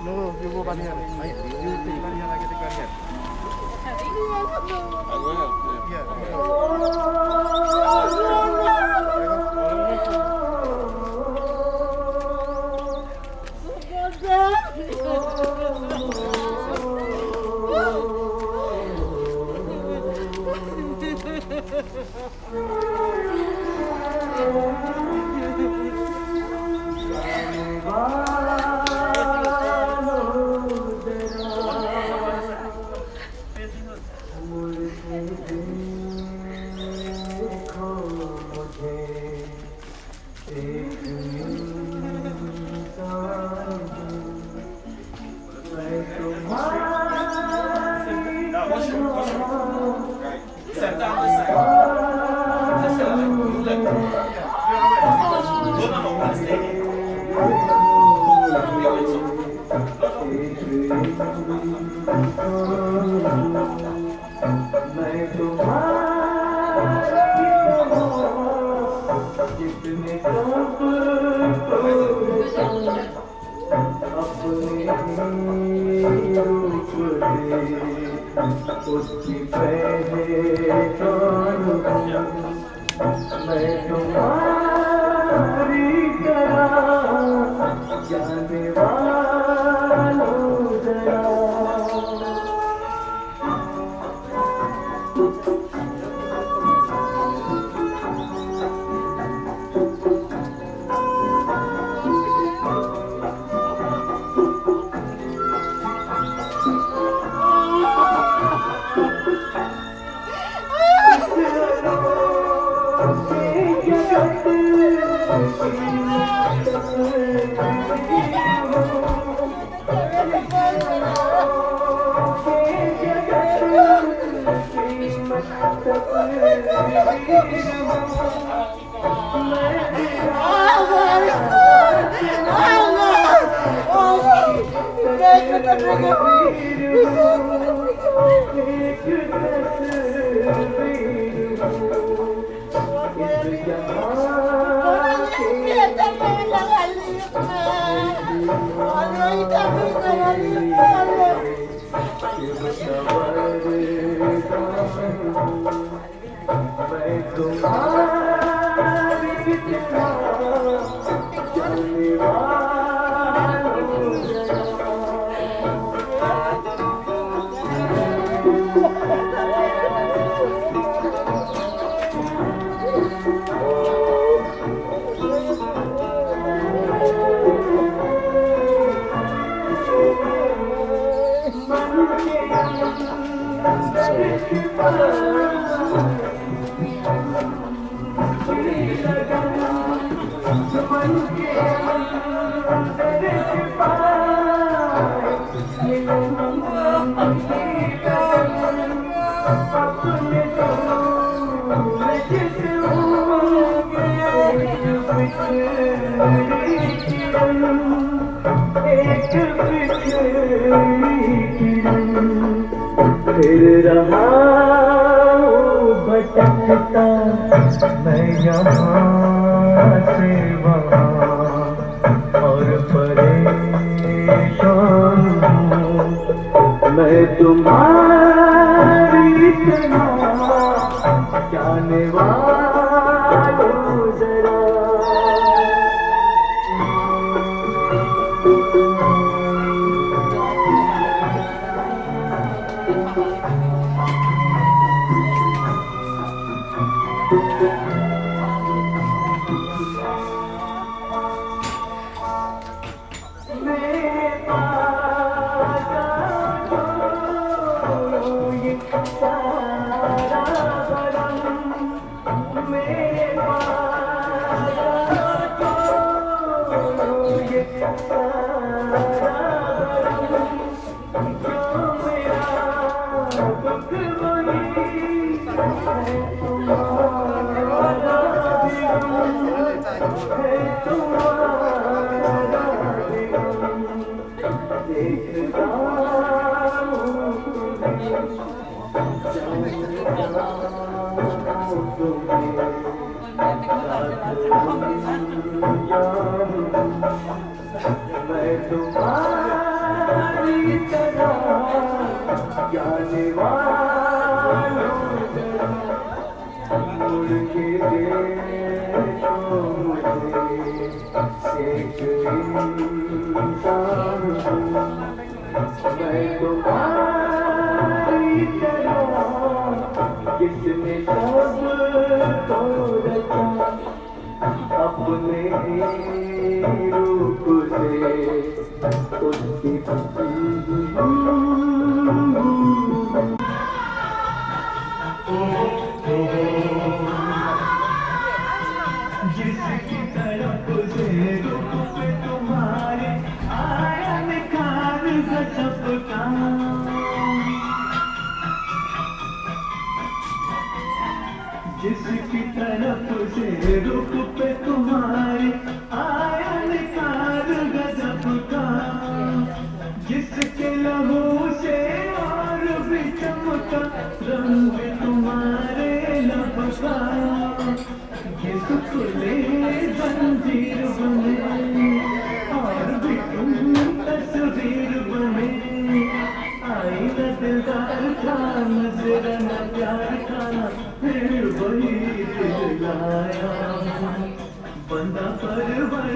No, you go one here. You take one here, I get one here. I go ahead. Yeah. फिर रहा भटकता मैं यहाँ से वहाँ और परेशान हूँ मैं तुम्हारी तरह जाने वालों जरा मैं तुम्हारी तरह जाने वालों मुड़ के देखो मुझे एक इंसान मैं तुम्हारी तरह जिसने सब को रचा अपने रूप से उसकी जिसकी तरफ से रूप पे तुम्हारे आया निखार गजब का जिसकी तरफ से रुख पे तुम्हारे आया निखार गजब का जिसके लहू से और भी चमका रंग तुम्हारे लब का जिस खुले जंजीर बने और भी तुम तस्वीर बने आई न दिलदार था नजर न प्यार था फिर वही दिल लाया बंदा परवर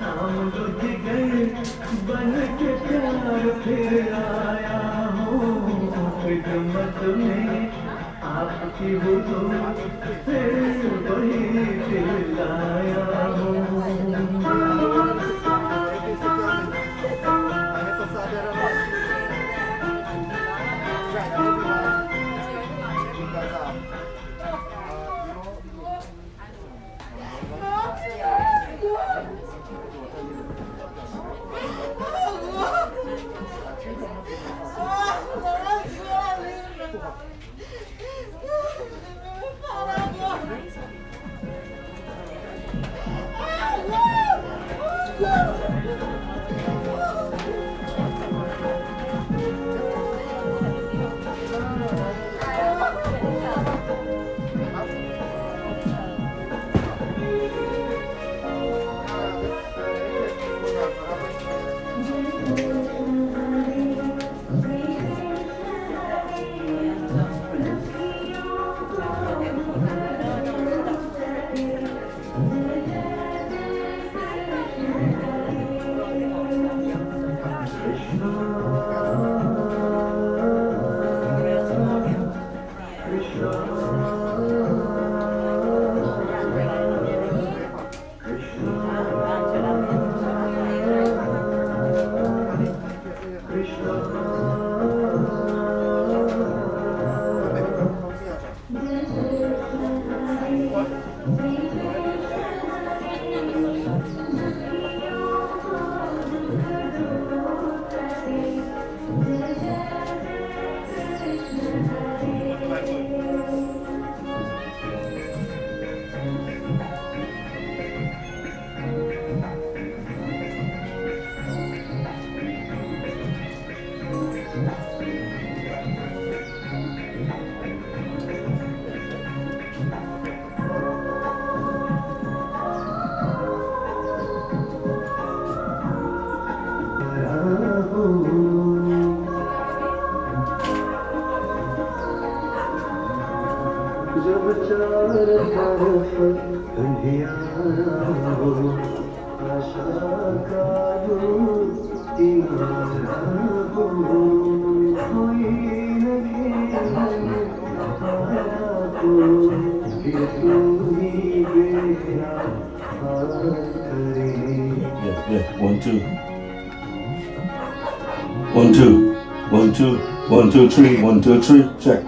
हम लुट गए बन के प्यार फिर आया हूँ खिदमत में आपकी हुजूर फिर वही दिल लाया हूँ जब चार तरफ अंधियारा हो आशा का दीवारा हो कोई नहीं आया तो फिर तू ही मेरा हाथ करे Yeah. 1 2 1 2 1 2 1 2 3 1 2 3 check.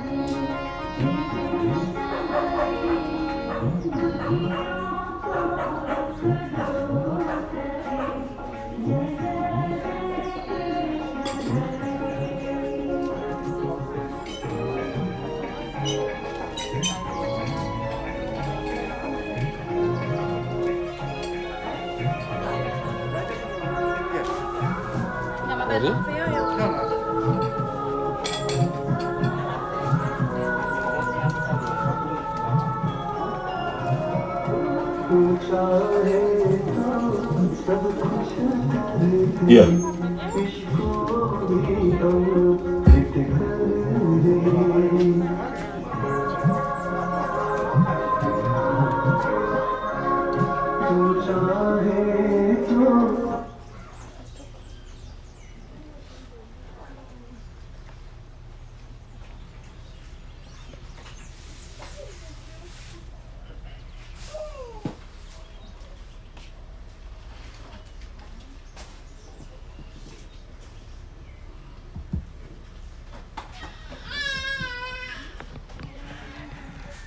Ready? Yeah.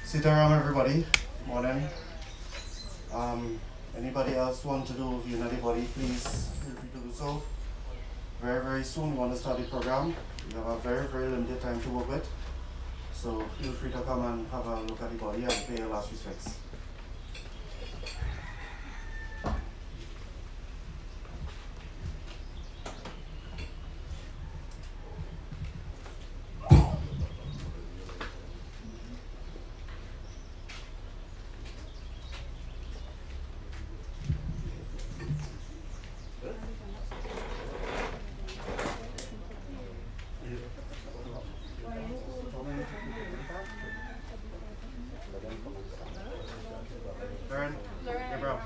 Sit around, everybody. Morning. Anybody else want to do unity body, please feel free to do so. Very, very soon we want to start the program. We have a very, very limited time to work with. So feel free to come and have a look at the body and pay your last respects. Hey, bro.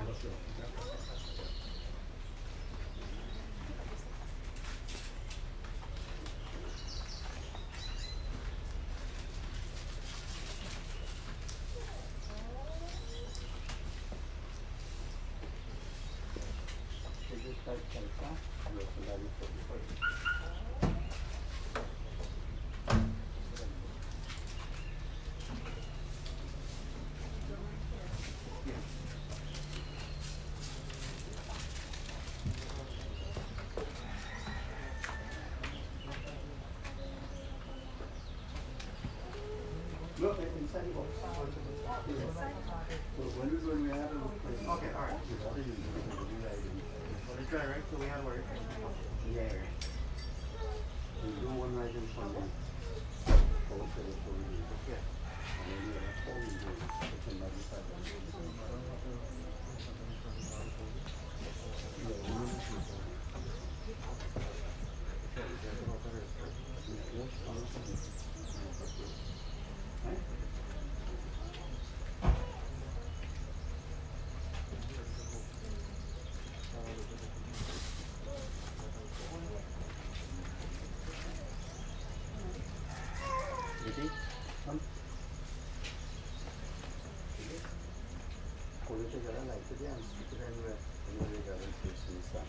Look, inside the box. When we have a okay, all right. Well, it's dry, right? So we have work. Yeah. We do one right in front of yeah. pull it together like it and stick it anywhere together and push in the sun.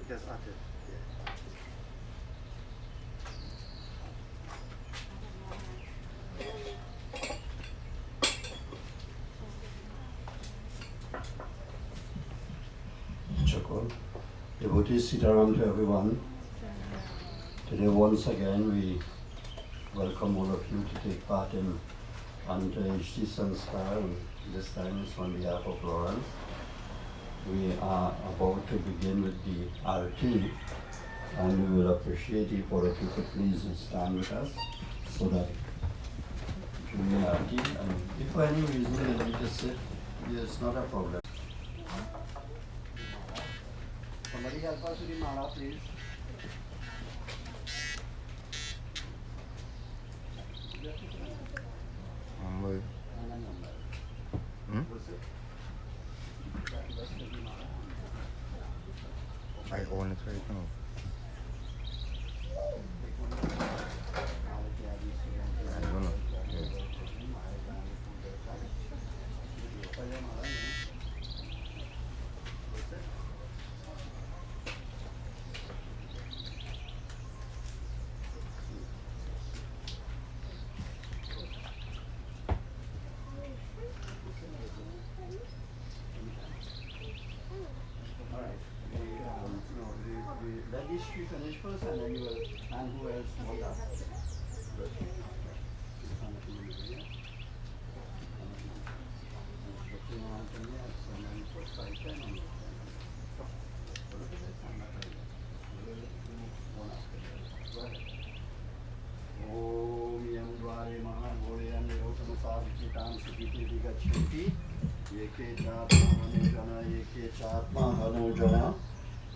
Just at it. Yeah. Chakol. Devotees sit around everyone. Today once again we welcome all of you to take part in Ant-HD Sanskar, and this time is on behalf of Lawrence. We are about to begin with the Arati, and we will appreciate if all of you could please stand with us so that during the Arati, and if for any reason you need to sit, it's not a problem. Somebody help us with the mala, please. I own it right now. I don't know. Let these three finish first, and then you will, and who else want that? Om Yam Dware Mahagore and the Rotamasavititam Sukiti Vigachanti Yeke Chatma Hanujana Yeke Chatma Hanujana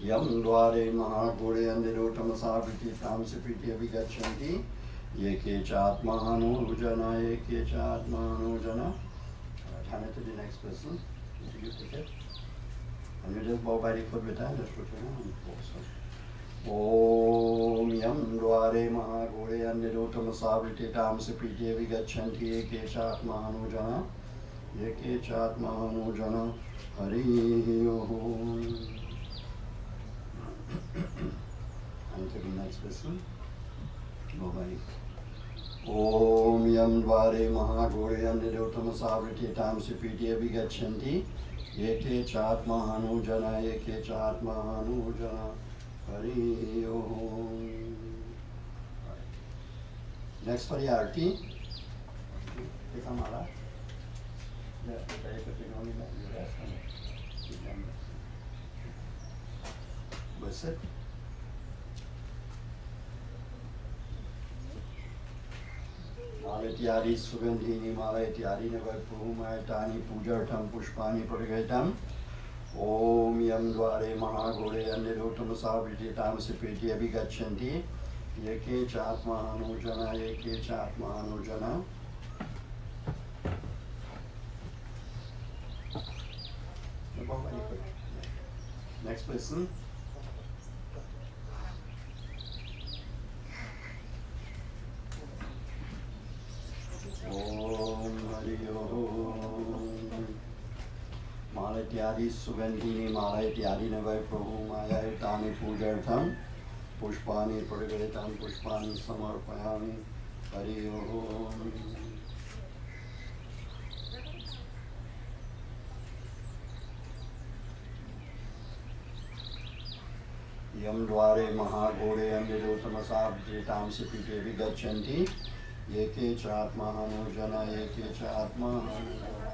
Yam Dware Mahagore and the Rotamasavititam Sukiti Vigachanti Yeke Chatma Hanujana Yeke Chatma Hanujana. Hand it to the next person. Did you take it? And you just bow by the foot with hand, just put your hand on the floor. Om Yam Dware Mahagore Aniruttamasavrititam Sipritye Vigachanti Yeke Chatma Hanujana Yeke Chatma Hanujana Hari Om. And to the next person. Nobody. Om Yam Dware Mahagore Aniruttamasavrititam Sipritye Vigachanti Yeke Chatma Hanujana Yeke Chatma Hanujana Hari Om. Next for the Arati. Take a mala. Bas it. Mala Tyari Sugandhini Mala Tyari Navapurumaya Tani Pujartam Pushpani Purigaitam Om Yam Dware Mahagore Aniruttamasavrititam Sipritye Vigachanti Yeke Chatma Hanujana Yeke Chatma Hanujana. Next person. Om Hari Om. Mala Tyari Sugandhini Mala Tyari Navai Prabhu Maya Tani Pujartham Pushpani Purigaitam Pushpani Samarpayami Hari Om. Yam Dware Mahagore Aniruttamasavrititam Sipritye Vigachanti Yeke Chatma Hanujana Yeke Chatma Hanujana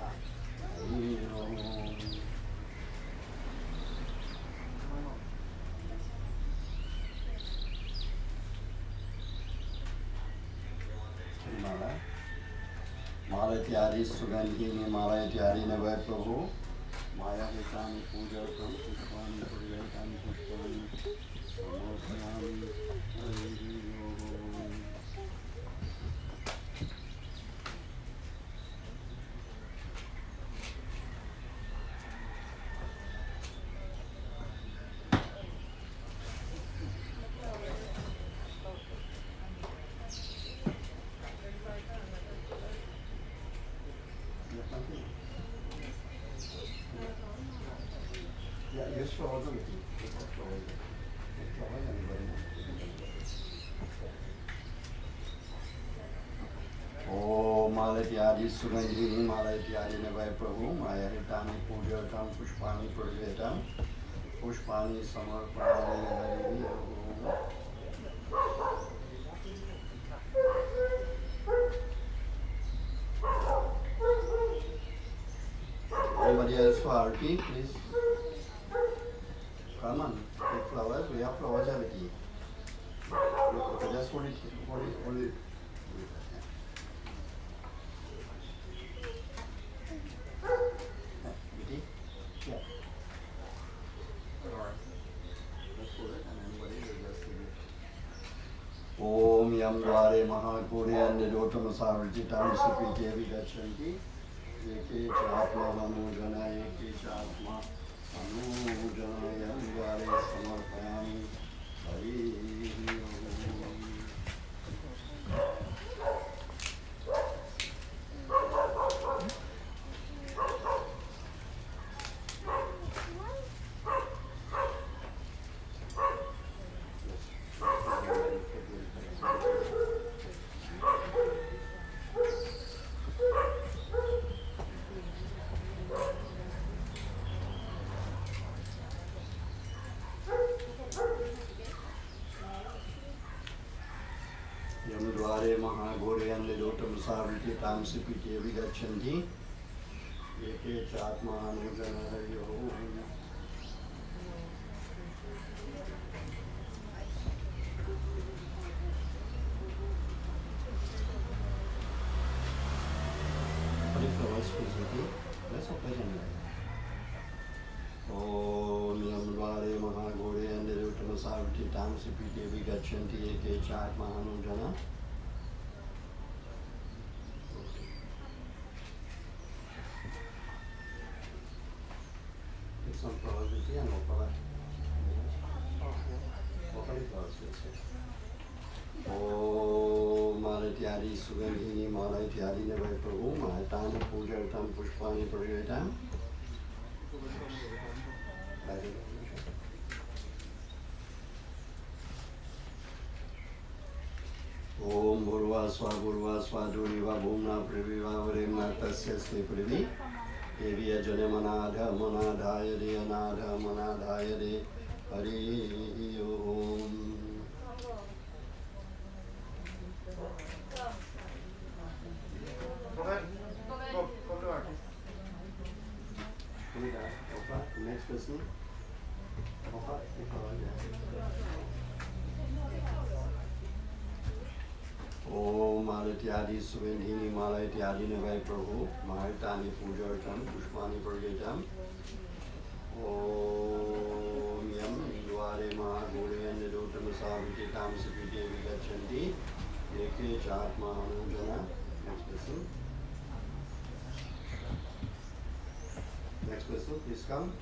Hari Om. Mala Tyari Sugandhini Mala Tyari Navai Prabhu Maya Hitani Pujartam Pushpani Purigaitam Pushpani Samarpayami Hari Om. Yeah, just for all of you. Om Mala Tyari Sugandhini Mala Tyari Navai Prabhu Maya Hitani Pujartam Pushpani Purigaitam Pushpani Samarpayami Hari Om. R.P., please. Come on, take flowers. We have flowers already. Okay, just hold it. Hold it. Betty? Yeah. Just hold it and everybody will just see it. Om Yam Dware Mahakure and the Dotam Savitam Sipiti Vigachanti. Eke Chatma Manujana, Eke Chatma Manujana, Yam Dware Samarpayami. Hari Om. Yam Dware Mahagore and the Dotam Saviti Tamsipiti Vigachanti. Eke Chatma Manujana, Hari Om. Let's open it. Om Yam Dware Mahagore and the Dotam Saviti Tamsipiti Vigachanti. Eke Chatma Manujana. Take some flowers with you and open it. Open it flowers, please. Om Malatyadi Sugandhini Malatyadi Nevai Prabhu Mahatani Pujartam Pushpani Puryatam. Om Burva Swaduriva Bhumna Priviva Vremna Tasya Ste Privi Deviya Janemanadha Manadhaya De Anadha Manadhaya De Hari Om. Next person. Om Malatyadi Sugandhini Malatyadi Nevai Prabhu Mahatani Pujartam Pushpani Puryatam. Om Yam Dware Mahagore and the Dotam Saviti Tamsipiti Vigachanti. Eke Chatma Manujana. Next person. Next person, please come.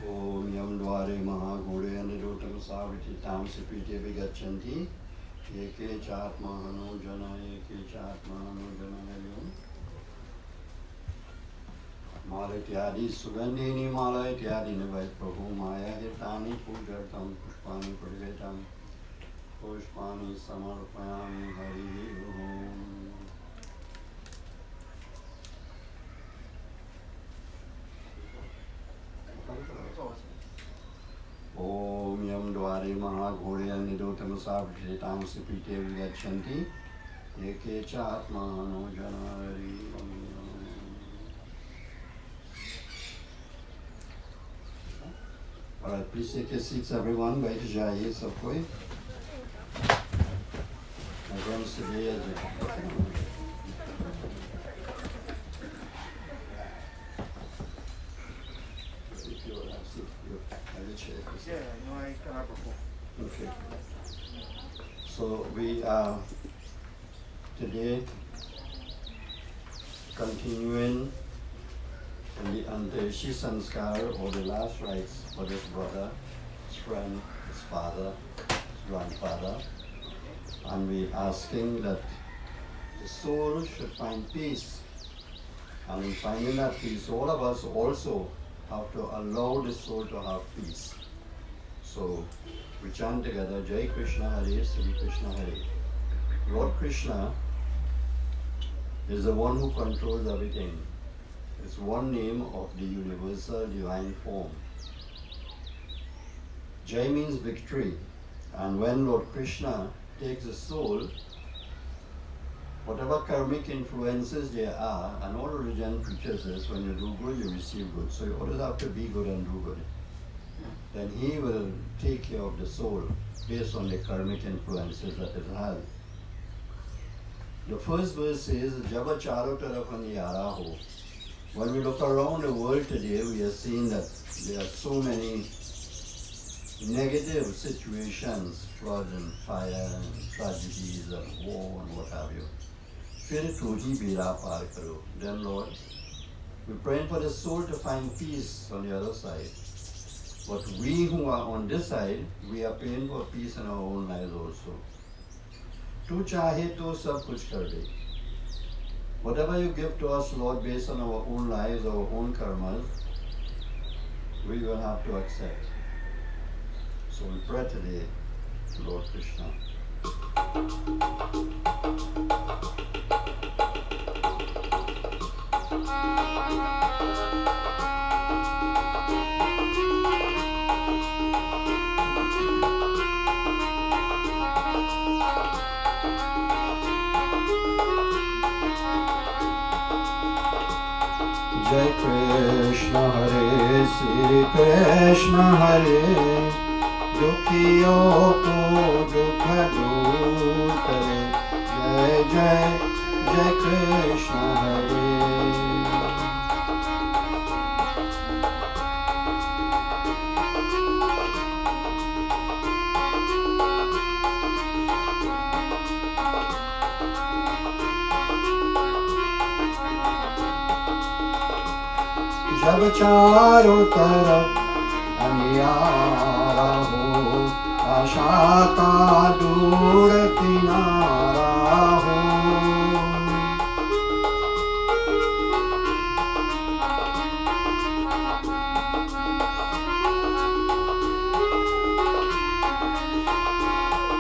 Om Yam Dware Mahagore and the Dotam Saviti Tamsipiti Vigachanti. Eke Chatma Manujana, Eke Chatma Manujana, Hari Om. Malatyadi Sugandhini Malatyadi Nevai Prabhu Maya Hirtani Pujartam Pushpani Puryatam. Pushpani Samarpayami Hari Om. Om Yam Dware Mahagore and the Dotam Saviti Tamsipiti Vigachanti. Eke Chatma Manujana, Hari Om. Alright, please take your seats everyone. बैठ जाइए सब कोई. Everyone today as if you will have seat, you have a chair. Yeah, no, I cannot perform. Okay. So we are today continuing the Anteshi Sanskar, or the last rites for this brother, his friend, his father, his grandfather. And we asking that the soul should find peace. And in finding that peace, all of us also have to allow the soul to have peace. So we chant together, Jai Krishna Hare, Sri Krishna Hare. Lord Krishna is the one who controls everything. It's one name of the universal divine form. Jai means victory. And when Lord Krishna takes the soul, whatever karmic influences there are, and all religion preaches this, when you do good, you receive good. So you always have to be good and do good. Then he will take care of the soul based on the karmic influences that it has. The first verse says, Jaba charo taraf andhiyara ho. When we look around the world today, we are seeing that there are so many negative situations, flood and fire and tragedies and war and what have you. Then Lord, we're praying for the soul to find peace on the other side. But we who are on this side, we are praying for peace in our own lives also. Tu chahe to sab kuch kar de. Whatever you give to us, Lord, based on our own lives, our own karmas, we will have to accept. So we pray today to Lord Krishna. Jai Krishna Hare, Sri Krishna Hare, Dukhiyo ko dukha dur kare. Jai Jai Jai Krishna Hare. जब चारों तरफ अंधियारा हो, आशा का दूर किनारा हो।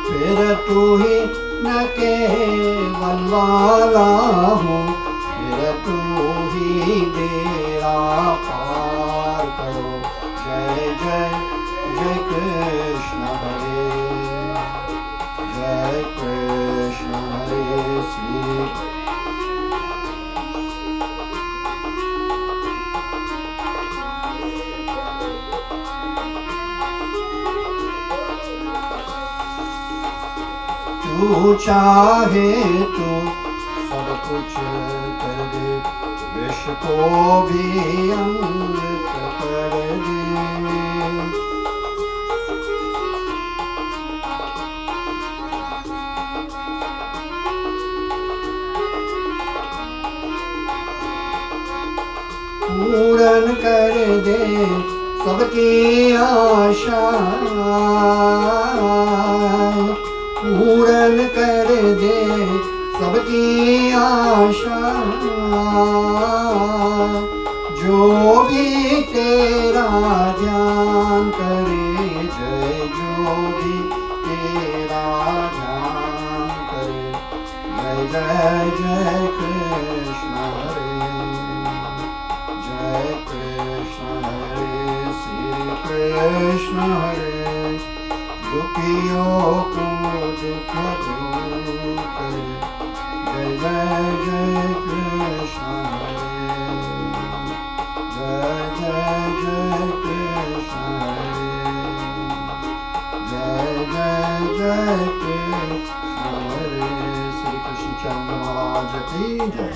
फिर तू ही न केवल वाला हो, फिर तू ही बेड़ा पार करो। जय जय जय कृष्ण हरे, जय कृष्ण हरे श्री। तू चाहे तो सब कुछ कर दे, विष को भी अमृत कर दे। पूर्ण कर दे सबकी आशा, पूर्ण कर दे सबकी आशा। जो भी तेरा ध्यान करे, जय जो भी तेरा ध्यान करे। जय जय जय कृष्ण हरे, जय कृष्ण हरे श्री कृष्ण हरे। दुखियों को दुख दूर करे। जय जय जय कृष्ण हरे, जय जय जय कृष्ण हरे। Jai Krishna Hare Sri Krishna Chandra Maharaj Ki Jai.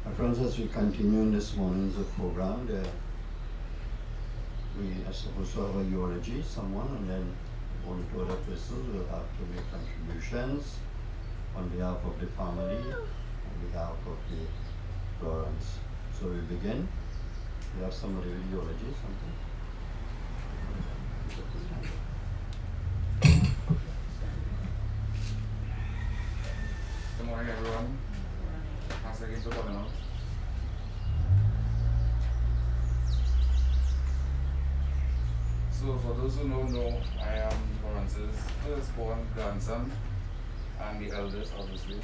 My friends, as we continue in this morning's program, we are supposed to have a eulogy, someone, and then one or two other persons will have to make contributions on behalf of the family, on behalf of the Florence. So we begin. We have somebody with eulogy, something. Good morning, everyone. Thanks again for coming out. So, for those who don't know, I am Lawrence's firstborn grandson and the eldest, obviously.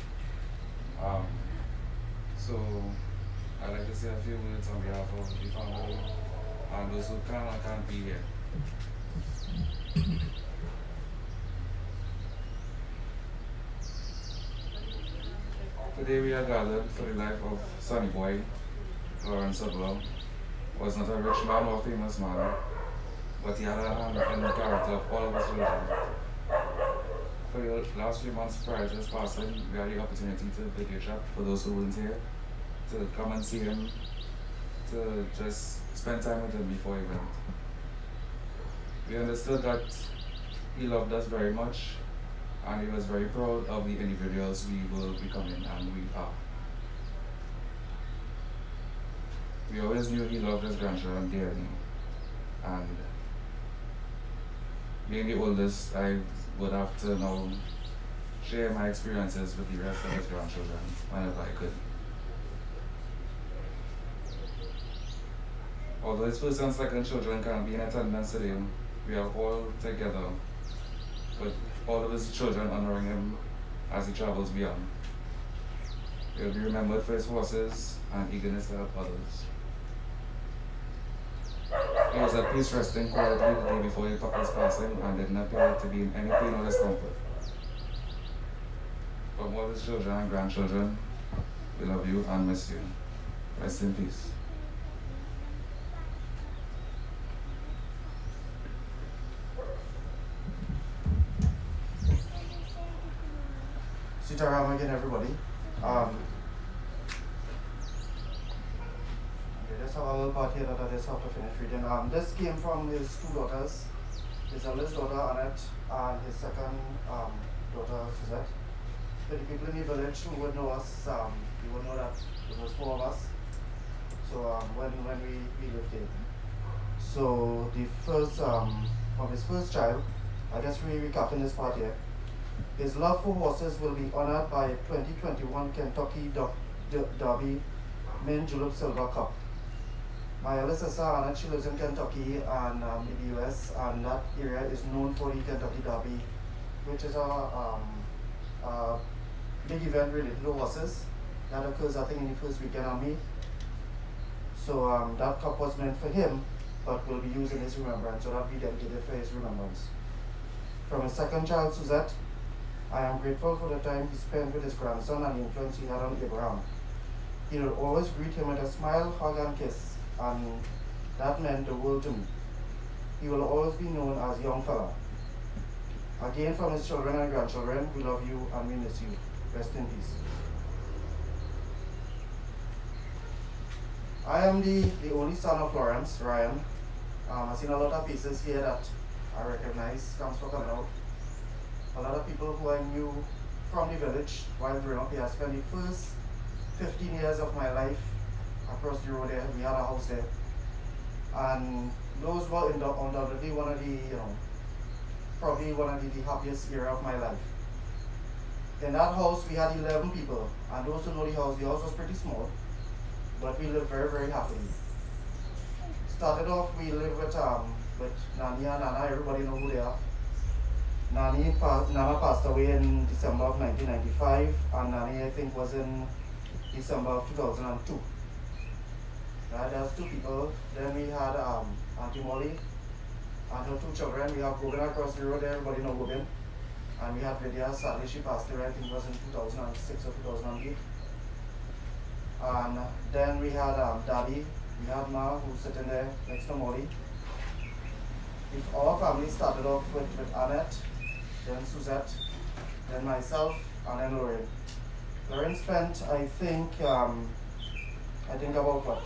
So, I'd like to say a few words on behalf of the family and those who can and can't be here. Today we are gathered for the life of Sonny Boy. Lawrence Soodwah was not a rich man or famous man, but he had a hand in the character of all of his children. For the last few months prior to his passing, we had the opportunity to video chat for those who weren't here, to come and see him, to just spend time with him before he went. We understood that he loved us very much, and he was very proud of the individuals we will be becoming, and we are. We always knew he loved his grandchildren dearly, and being the oldest, I would have to now share my experiences with the rest of his grandchildren whenever I could. Although his first and second children can't be in attendance today, we are all together with all of his children honoring him as he travels beyond. He will be remembered for his horses and eagerness to help others. He was at peace resting quietly the day before his passing and did not appear to be in any pain or discomfort. From all his children and grandchildren, we love you and miss you. Rest in peace. Sitaram again, everybody. There's a little part here that I just have to finish reading. This came from his two daughters, his eldest daughter Annette and his second daughter Suzette. For the people in the village who would know us, you would know that it was four of us. So when we lived here. So the first, from his first child, I just recapping this part here. His love for horses will be honored by 2021 Kentucky Derby Main Julep Silver Cup. My eldest sister Annette, she lives in Kentucky and in the US, and that area is known for the Kentucky Derby, which is a big event related to horses that occurs, I think, in the first weekend of May. So that cup was meant for him, but will be used in his remembrance, so that we dedicated for his remembrance. From his second child, Suzette, I am grateful for the time he spent with his grandson and the influence he had on Abraham. He would always greet him with a smile, hug, and kiss, and that meant the world to me. He will always be known as young fella. Again, from his children and grandchildren, we love you and we miss you. Rest in peace. I am the only son of Lawrence, Ryan. I've seen a lot of faces here that I recognize. Comes for coming out. A lot of people who I knew from the village while growing up here. I spent the first 15 years of my life across the road there. We had a house there. And those were undoubtedly one of the, probably one of the happiest era of my life. In that house, we had 11 people. And those who know the house was pretty small, but we lived very, very happily. Started off, we lived with Nani and Nana. Everybody know who they are. Nana passed away in December of 1995, and Nani, I think, was in December of 2002. There's two people. Then we had Auntie Molly and her two children. We have Gobin across the road there. Everybody know Gobin. And we had Vidya. Sadly, she passed away. I think it was in 2006 or 2008. And then we had Daddy. We had Ma, who's sitting there next to Molly. if our family started off with Annette, then Suzette, then myself, and then Lorraine. Lorraine spent, I think about what,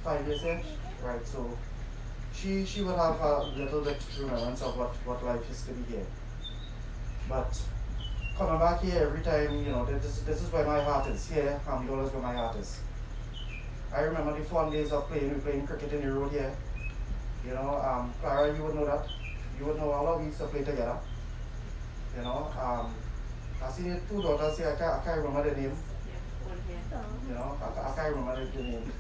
5 years in? Right, so she would have a little bit remembrance of what life is to be here. But coming back here every time, this is where my heart is. Here, Hamidol is where my heart is. I remember the fun days of playing cricket in the road here. Clara, you would know that. You would know all of we used to play together. I see your two daughters here, I can't remember the name. I can't remember the name.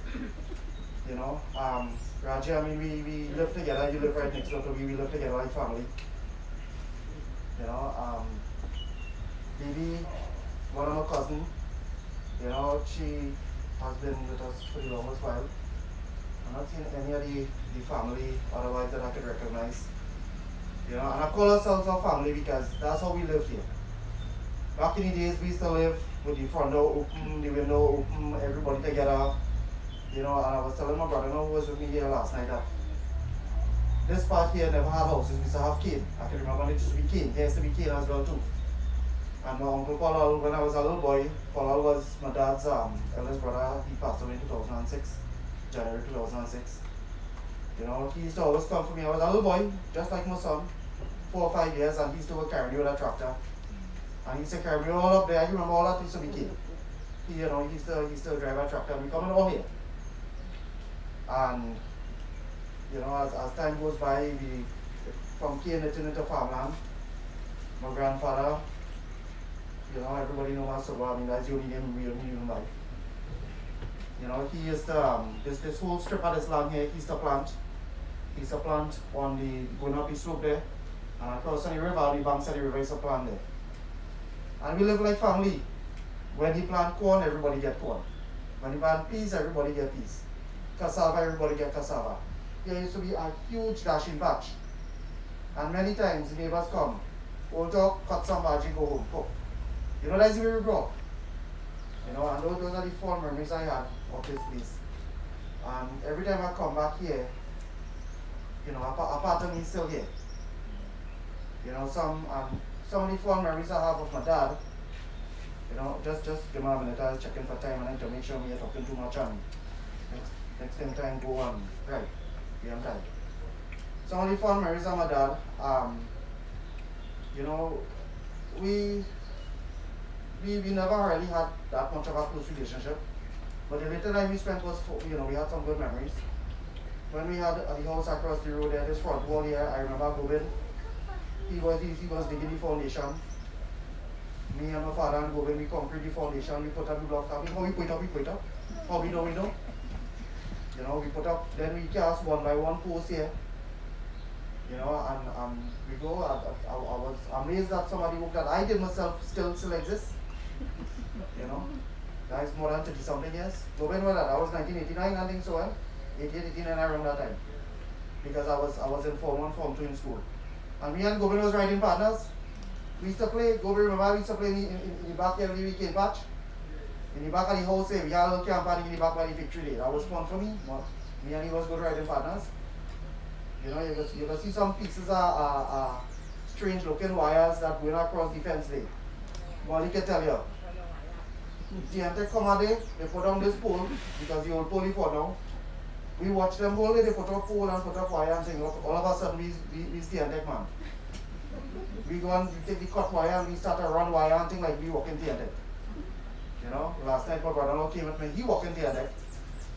Raji, I mean, we live together, you live right next door to me, we live together like family. Baby, one of my cousin, she has been with us for the longest while. I'm not seeing any of the family otherwise that I could recognize. And I call ourselves our family because that's how we live here. Back in the days, we used to live with the front door open, the window open, everybody together. And I was telling my brother who was with me here last night that this part here never had houses, we used to have cane. I can remember when it used to be cane. There used to be cane as well too. And my uncle Paul, when I was a little boy, Paul was my dad's eldest brother. He passed away in 2006, January 2006. He used to always come for me. I was a little boy, just like my son, 4 or 5 years, and he used to carry me with a tractor. And he used to carry me all up there. I remember all that used to be cane. He used to drive a tractor and we coming all here. And as time goes by, from cane it turned into farmland. My grandfather, everybody knows Soodwah. I mean, that's the only name we knew in life. He used to, this whole strip of this land here, he used to plant. He used to plant on the going up the slope there. And across the river, on the banks of the river, he used to plant there. And we live like family. When he plant corn, everybody get corn. When he plant peas, everybody get peas. Cassava, everybody get cassava. There used to be a huge dashing patch. And many times the neighbors come, old talk, cut some bhaji, go home, cook. That's the way we grew up. And those are the fond memories I had of this place. And every time I come back here, a part of me is still here. Some of the fond memories I have of my dad, just give me a minute, I was checking for time and then to make sure we are talking too much and next time go on. Right, yeah, I'm tired. Some of the fond memories of my dad, we never really had that much of a close relationship. But the little time we spent was, we had some good memories. When we had the house across the road there, this front wall here, I remember Govind. He was digging the foundation. Me and my father and Govind, we concrete the foundation, we put up the block. How we put up. How we know. We put up, then we cast one by one post here. And we go, I was amazed that somebody work that I did myself still exists. That is more than 30 something years. Govind was that, I was 1989, I think so, 88, 89 around that time. Because I was in Form 1, Form 2 in school. And me and Govind was riding partners. We used to play, Govind remember we used to play in the back every weekend patch. In the back of the house here, we had a little camp in the back by the victory day. That was fun for me. Me and he was good riding partners. You can see some pieces of strange looking wires that went across the fence there. Molly can tell you. The Antec come out there, they put on this pole, because the old pole he fall down. We watch them all day, they put up pole and put up wire and things. All of a sudden, we the Antec man. We go and we take the cut wire and we start to run wire and things like we walk in the Antec. Last night my brother-in-law came with me, he walked in the Antec.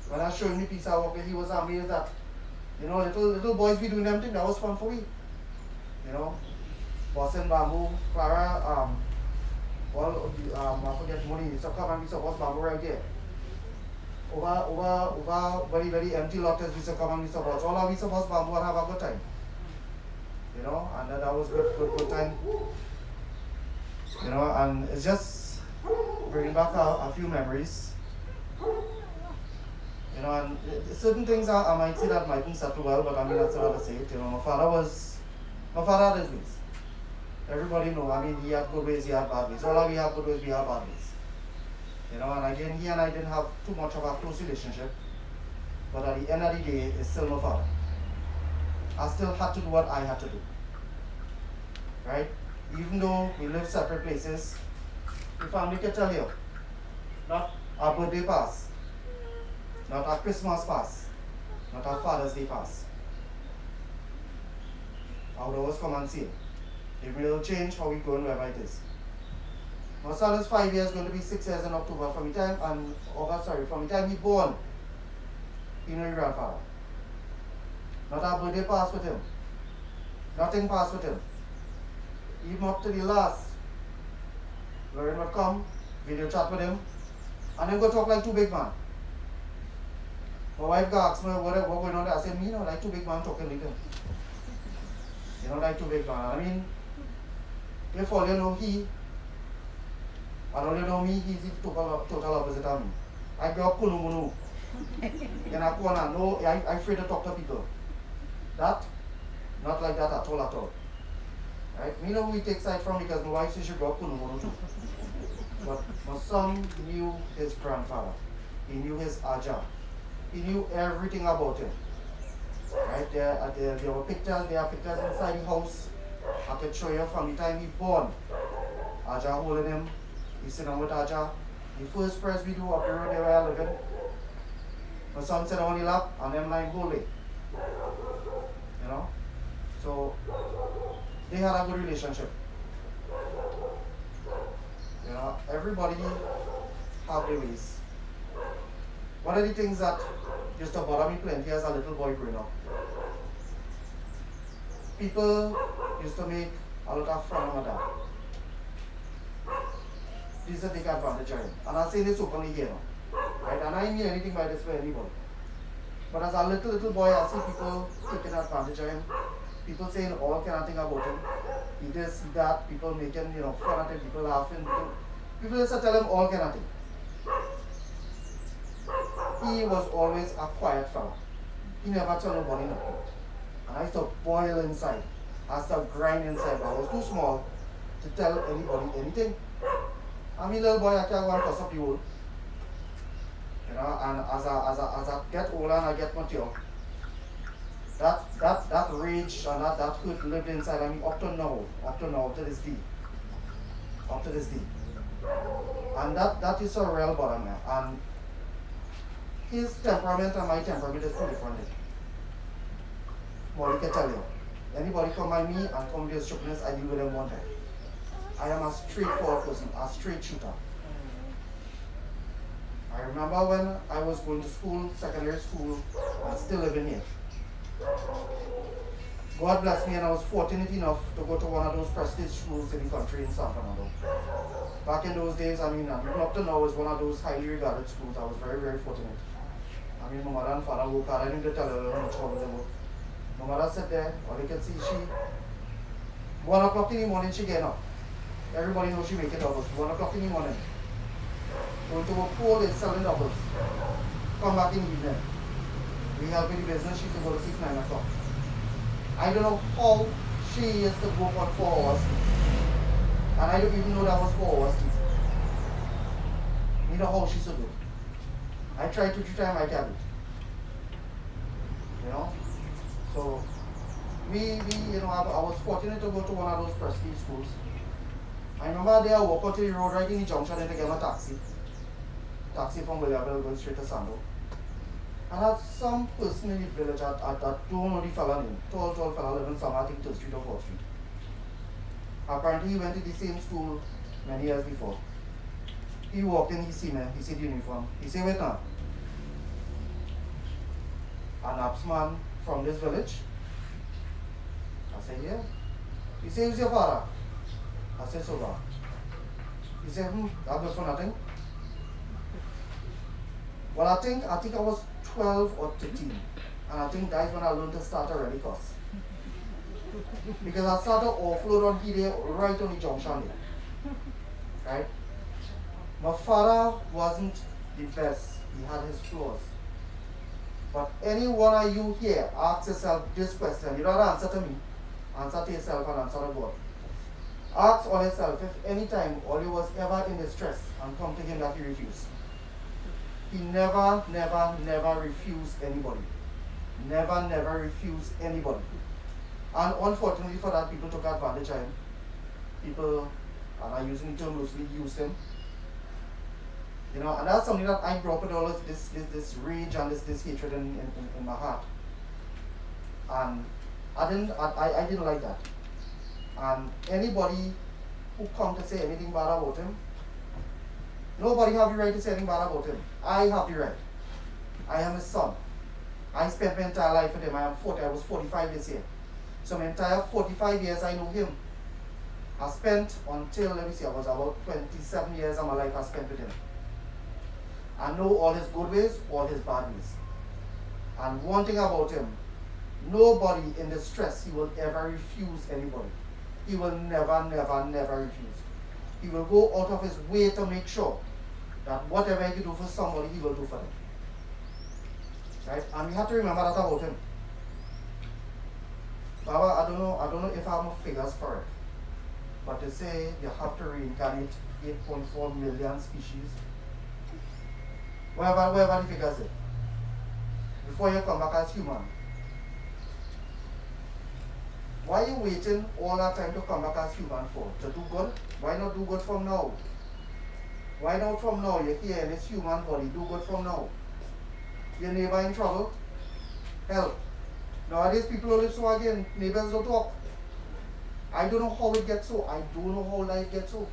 When I was showing me piece of work, he was amazed that, little boys be doing them things, that was fun for me. Bossing bamboo, Clara, I forget money, so come and we saw boss bamboo right there. Over very, very empty lots, we saw come and we saw boss. All of we saw boss bamboo and have a good time. And that was good time. And it's just bringing back a few memories. And certain things I might say that mightn't settle well, but I mean, that's how I say it. My father had his ways. Everybody know, I mean, he had good ways, he had bad ways. All of we have good ways, we have bad ways. And again, he and I didn't have too much of a close relationship, but at the end of the day, it's still my father. I still had to do what I had to do. Right? Even though we live separate places, the family can tell you, not our birthday pass, not our Christmas pass, not our Father's Day pass. I would always come and see it. It will change how we go and wherever it is. My son is 5 years, going to be 6 years in October. From the time he born, he knew his grandfather. Not our birthday pass with him. Nothing passed with him. Even up to the last. Lauren would come, video chat with him, and then go talk like two big man. My wife asks me what going on there. I said, me, like two big man talking like him. Like two big man. I mean, if all you know he, and all you know me, he's the total opposite of me. I grew up Kunumunu. In a corner, no, I'm afraid to talk to people. That, not like that at all. Right? Me know who he takes side from because my wife says she grew up Kunumunu too. But my son knew his grandfather. He knew his Aja. He knew everything about him. Right there, there are pictures inside the house. I can show you from the time he born. Aja holding him. He's sitting with Aja. The first press we do up the road there where I live in. My son sat on the lap and them lying holy. So they had a good relationship. Everybody have their ways. One of the things that used to bother me plenty as a little boy growing up. People used to make a lot of fun of my dad. They used to take advantage of him. And I say this openly here now. Right? And I didn't mean anything by this for anybody. But as a little boy, I see people taking advantage of him. People saying all kind of things about him. He this, he that, people making fun at him, people laughing. People used to tell him all kind of things. He was always a quiet fellow. He never told nobody nothing. And I used to boil inside. I used to grind inside. I was too small to tell anybody anything. I'm a little boy, I can't go and cuss up the world. And as I get older and I get mature, that rage and that hurt lived inside of me up to now, to this day. Up to this day. And that is a real bother me. And his temperament and my temperament is too different. Molly can tell you. Anybody come by me and come with stupidness, I deal with them one time. I am a straightforward person, a straight shooter. I remember when I was going to school, secondary school, and still living here. God bless me, and I was fortunate enough to go to one of those prestige schools in the country in San Fernando. Back in those days, even up to now, was one of those highly regarded schools. I was very, very fortunate. My mother and father work hard. I didn't tell her how much trouble they work. My mother sat there, all you can see, 1 o'clock in the morning, she get up. Everybody knows she make it doubles. 1 o'clock in the morning. Going to work 4 days selling doubles. Come back in the evening. We help in the business, she used to go to sleep 9 o'clock. I don't know how she used to go for 4 hours sleep. And I don't even know that was 4 hours sleep. You know how she used to do it. I tried 2-3 times, I can't do it. So I was fortunate to go to one of those prestige schools. I remember there I walk out to the road right in the junction and I get my taxi. Taxi from Williamville going straight to Sando. And I had some person in the village that don't know the fella name. Tall fella living somewhere, I think 3rd Street or 4th Street. Apparently he went to the same school many years before. He walked in, he see me, he see the uniform. He say, wait now. An Apsman from this village? I say, yeah. He say, who's your father? I say, Soodwah. He said, that good for nothing. Well, I think I was 12 or 13. And I think that's when I learned to start a rally course. Because I started offload on here right on the junction there. Right? My father wasn't the best. He had his flaws. But any one of you here, ask yourself this question. You don't answer to me. Answer to yourself and answer to God. Ask all yourself if any time all you was ever in distress and come to him that he refused. He never refused anybody. Never, never refuse anybody. And unfortunately for that, people took advantage of him. People, and I using the term loosely, used him. You know, and that's something that I grew up with all of this rage and this hatred in my heart. And I didn't like that. And anybody who come to say anything bad about him, nobody have the right to say anything bad about him. I have the right. I am his son. I spent my entire life with him. I was 45 this year. So my entire 45 years I know him. I spent until, let me see, I was about 27 years of my life I spent with him. I know all his good ways, all his bad ways. And one thing about him, nobody in distress, he will ever refuse anybody. He will never, never, never refuse. He will go out of his way to make sure that whatever he can do for somebody, he will do for them. Right? And we have to remember that about him. Baba, I don't know if I have my figures correct, but they say you have to reincarnate 8.4 million species. Wherever the figures is, before you come back as human. Why are you waiting all that time to come back as human for? To do good? Why not do good from now? Why not from now? You're here in this human body, do good from now. Your neighbor in trouble? Help. Nowadays people live so again, neighbors don't talk. I don't know how it gets so. I don't know how life gets so.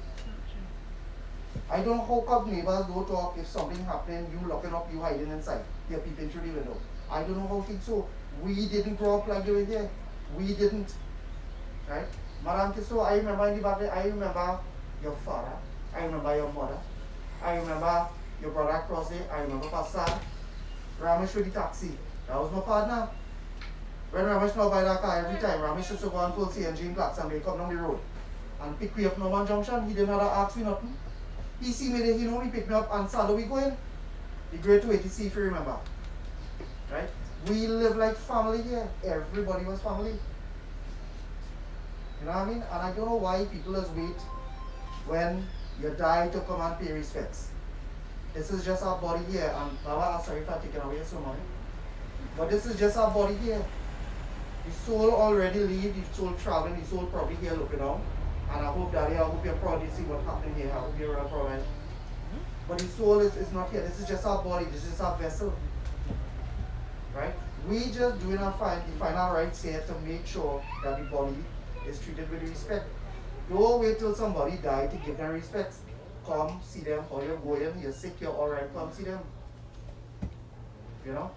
I don't know how come neighbors don't talk if something happening, you locking up, you hiding inside. You're peeping through the window. I don't know how things so. We didn't grow up like they were here. We didn't. Right? Madam Kiso, I remember in the battle, I remember your father. I remember your mother. I remember your brother across there. I remember Pastor Ramesh with the taxi. That was my partner. When Ramesh now buy that car every time, Ramesh used to go and full CNG in Blacks and they come down the road and pick me up in Norman Junction. He didn't have to ask me nothing. He see me there, he know me, pick me up and Sado we going. The great 280C if you remember. Right? We live like family here. Everybody was family. You know what I mean? And I don't know why people just wait when you die to come and pay respects. This is just our body here, and Baba, I'm sorry if I taken away so much. But this is just our body here. The soul already leave, the soul traveling, the soul probably here looking down. And I hope Daddy, I hope you're proud to see what's happening here. I hope you're real proud, right? But the soul is not here. This is just our body, this is our vessel. Right? We just doing our final rights here to make sure that the body is treated with respect. Don't wait till somebody dies to give them respect. Come see them, or you're going, you're sick, you're alright, come see them. You know?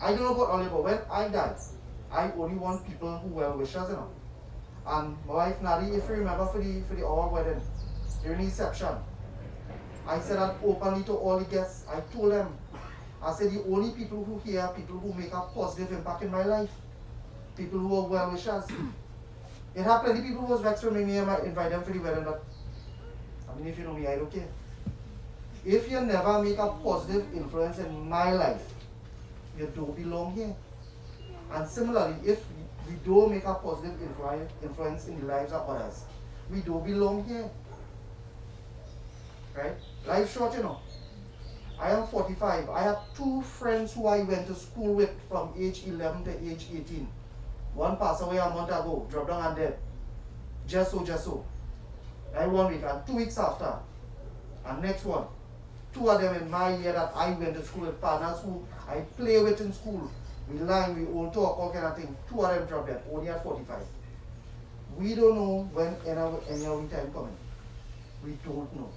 I don't know about all but when I die, I only want people who well wishers, you know. And my wife Nadi, if you remember for the our wedding, during the reception, I said that openly to all the guests. I told them, I said the only people who hear, people who make a positive impact in my life, people who are well wishers. It had plenty of people who was vexed with me and I invite them for the wedding, but I mean if you know me, I don't care. If you never make a positive influence in my life, you don't belong here. And similarly, if we don't make a positive influence in the lives of others, we don't belong here. Right? Life short, you know. I am 45. I have two friends who I went to school with from age 11 to age 18. One passed away a month ago, dropped down and dead. Just so. Like 1 week, and 2 weeks after. And next one. Two of them in my year that I went to school with, partners who I play with in school. We line, we all talk, all kind of thing. Two of them dropped dead, only at 45. We don't know when any of the time coming. We don't know.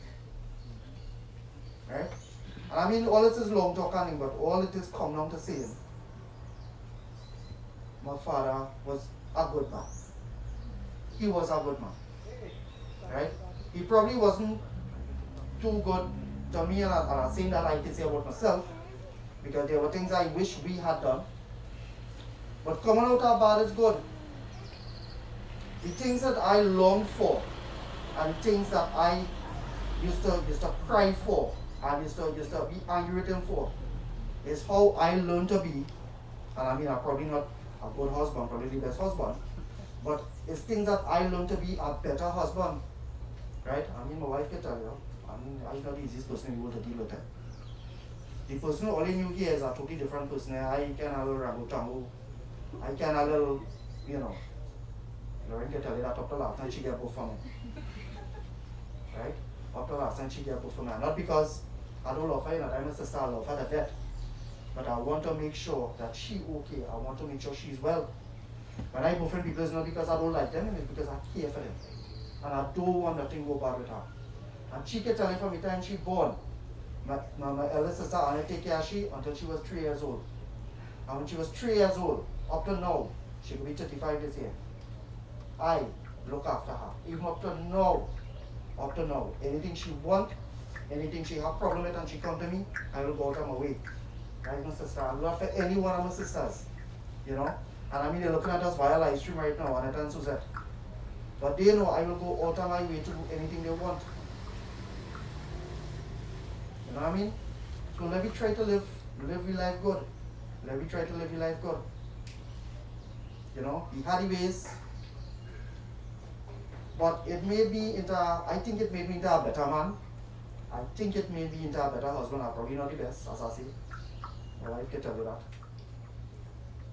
Right? And I mean, all this is long talking, but all it is come down to saying, my father was a good man. He was a good man. Right? He probably wasn't too good to me, and I'm saying that I can say about myself, because there were things I wish we had done. But coming out of bad is good. The things that I longed for, and things that I used to cry for, and used to be angry with him for, is how I learned to be. And I mean, I'm probably not a good husband, probably the best husband, but it's things that I learned to be a better husband. Right? I mean, my wife can tell you, I mean, I'm not the easiest person in the world to deal with it. The person only knew here is a totally different person. I can a little Rambo Tambo. I can a little, Lauren can tell you that up to last night she get both from me. Right? Up to last night she get both from me. Not because I don't love her, I'm a sister, I love her to death. But I want to make sure that she okay. I want to make sure she's well. When I boyfriend people, it's not because I don't like them, it's because I care for them. And I don't want nothing to go bad with her. And she can tell me from the time she born, my eldest sister, I take care of she until she was 3 years old. And when she was 3 years old, up to now, she could be 35 this year. I look after her. Even up to now, anything she want, anything she have problem with and she come to me, I will go out of my way. Right, my sister? I love for any one of my sisters, And I mean, they're looking at us via live stream right now, Annette and Suzette. But they know I will go out of my way to do anything they want. You know what I mean? So let me try to live your life good. Let me try to live your life good. He had the ways. But it made me I think it made me into a better man. I think it made me into a better husband. I'm probably not the best, as I say. My wife can tell you that.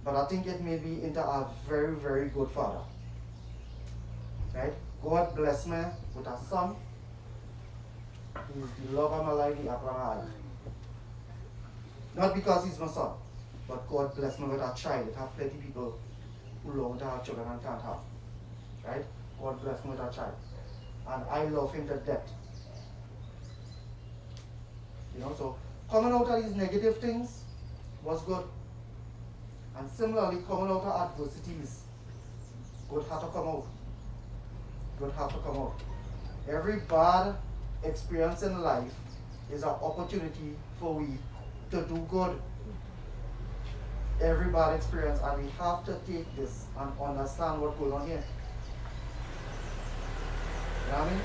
But I think it made me into a very, very good father. Right? God bless me with a son. He's the love of my life, the apple of my eye. Not because he's my son, but God bless me with a child. It have plenty of people who long to have children and can't have. Right? God bless me with a child. And I love him to death. So coming out of these negative things was good. And similarly, coming out of adversities, good have to come out. Good have to come out. Every bad experience in life is an opportunity for we to do good. Every bad experience, and we have to take this and understand what's going on here. You know what I mean?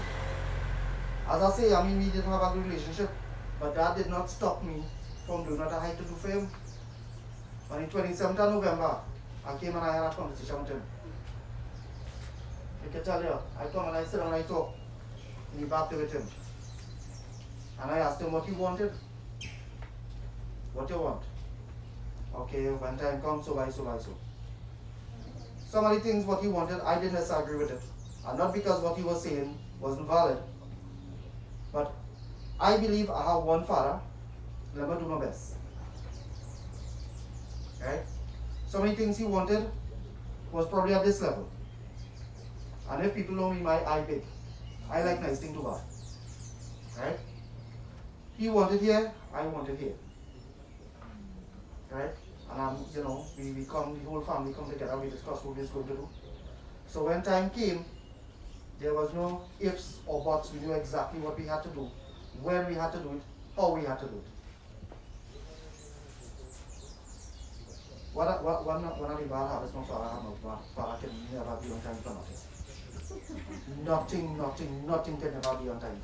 As I say, we didn't have a good relationship, but that did not stop me from doing what I had to do for him. On the 27th of November, I came and I had a conversation with him. I can tell you, I come and I sit and I talk in the back with him. And I asked him what he wanted. What you want? Okay, when time comes, so by so. Some of the things what he wanted, I didn't necessarily agree with it. And not because what he was saying wasn't valid. But I believe I have one father. Let me do my best. Right? So many things he wanted was probably at this level. And if people know me, my eye big. I like nice things to buy. Right? He wanted here, I wanted here. Right? And we come, the whole family come together, we discuss what we're going to do. So when time came, there was no ifs or buts. We knew exactly what we had to do, when we had to do it, how we had to do it. One of the bad habits my father had, my father can never be on time for nothing. Nothing can never be on time.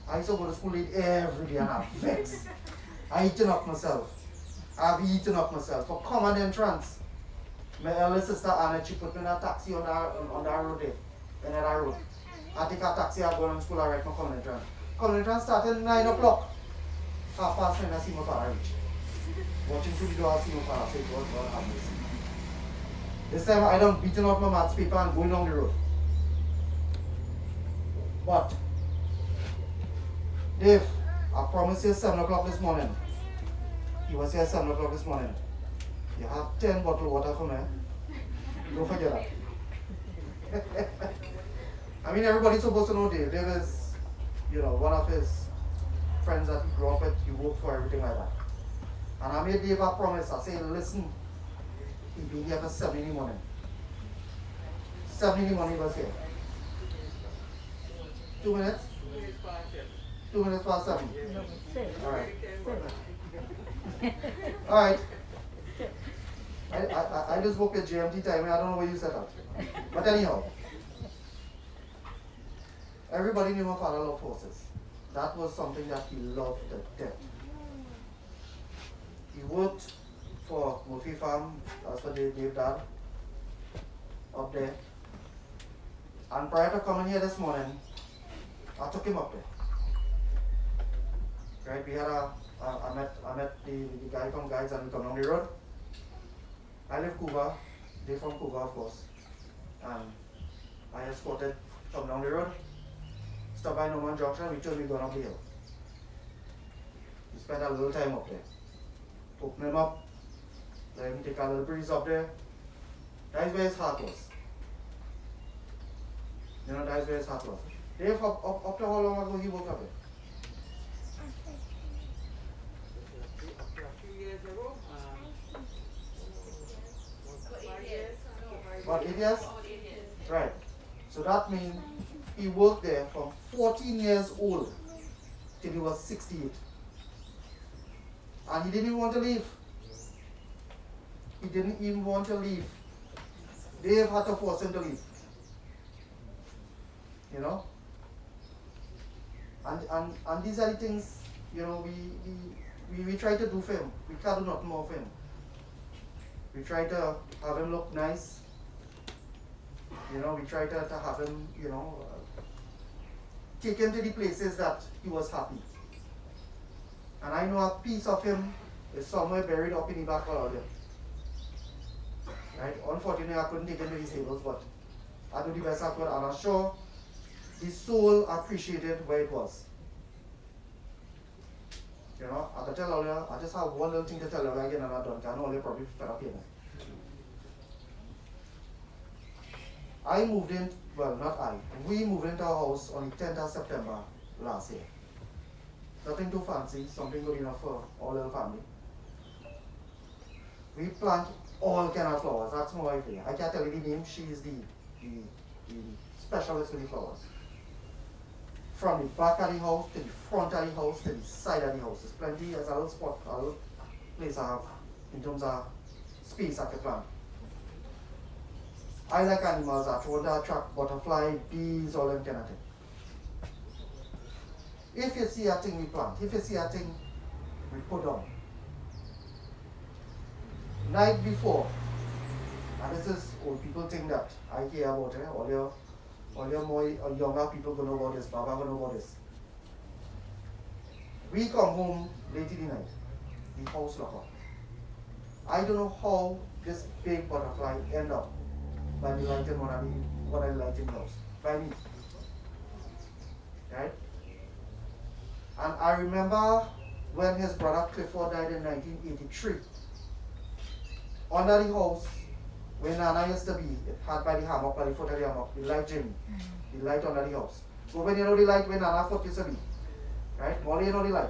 I used to go to school late every day and I'm vexed. I've eaten up myself. For common entrance. My eldest sister Anna, she put me in a taxi on that road there. In that road. I take a taxi, I go to school, I write my common entrance. Common entrance started 9 o'clock. 9:30, I see my father reach. Watching through the door, I see my father say, God have mercy. This time I done beating out my maths paper and going down the road. But, Dave, I promised you 7 o'clock this morning. He was here 7 o'clock this morning. You have 10 bottles of water for me. Don't forget that. Everybody's supposed to know Dave. Dave is, one of his friends that he grew up with. He worked for everything like that. And I made Dave a promise. I said, listen, he'll be here for 7 in the morning. 7 in the morning he was here. 2 minutes? 2 minutes past 7. Alright. Alright. I just woke at GMT time. I don't know where you set up. But anyhow. Everybody knew my father loved horses. That was something that he loved to death. He worked for Murphy Farm, that's what Dave dad, up there. And prior to coming here this morning, I took him up there. Right, we had a I met the guy from Guides and we come down the road. I live Cuba, they from Cuba of course. And I escorted come down the road, stop by Norman Junction, we told me going up the hill. We spent a little time up there. Open him up, let him take a little breeze up there. That's where his heart was. You know, that's where his heart was. Dave, up to how long ago he woke up there? After a few years ago, About 8 years? Right. So that means he worked there from 14 years old till he was 68. And he didn't even want to leave. He didn't even want to leave. Dave had to force him to leave. You know? And these are the things, you know, we try to do for him. We can't do nothing more for him. We try to have him look nice. You know, we try to have him, you know, take him to the places that he was happy. And I know a piece of him is somewhere buried up in the back of there. Right? Unfortunately, I couldn't take him to these tables, but I do the best I could, and I'm sure the soul appreciated where it was. You know, I can tell all you, I just have one little thing to tell you again, and I'm done. I know all you probably fed up here now. I moved in, well, not I, we moved into our house on the 10th of September last year. Nothing too fancy, something good enough for our little family. We plant all kind of flowers, that's my wife here. I can't tell you the name, she is the specialist with the flowers. From the back of the house, to the front of the house, to the side of the house. There's plenty, there's a little spot, a little place I have in terms of space I can plant. I like animals, I want to attract butterfly, bees, all that kind of thing. If you see a thing we plant, if you see a thing we put on, night before, and this is old people think that I care about it, all your more younger people gonna know about this, Baba gonna know about this. We come home late in the night, the house lock up. I don't know how this big butterfly end up by the light in one of the light in the house. By me. Right? And I remember when his brother Clifford died in 1983. Under the house, where Nana used to be, it had by the hammock, by the foot of the hammock, the light Jimmy, the light under the house. So when you know the light where Nana's foot used to be, right? Molly, you know the light.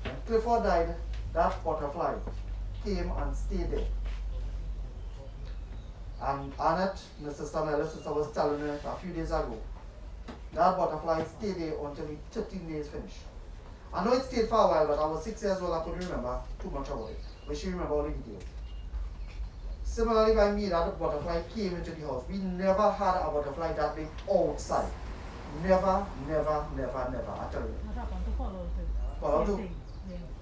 When Clifford died, that butterfly came and stayed there. And Annette, my sister, my little sister, was telling her a few days ago, that butterfly stayed there until the 13 days finished. I know it stayed for a while, but I was 6 years old, I couldn't remember too much about it. But she remembered all the details. Similarly, by me, that butterfly came into the house. We never had a butterfly that big outside. Never, never, never, never. I tell you. Follow too?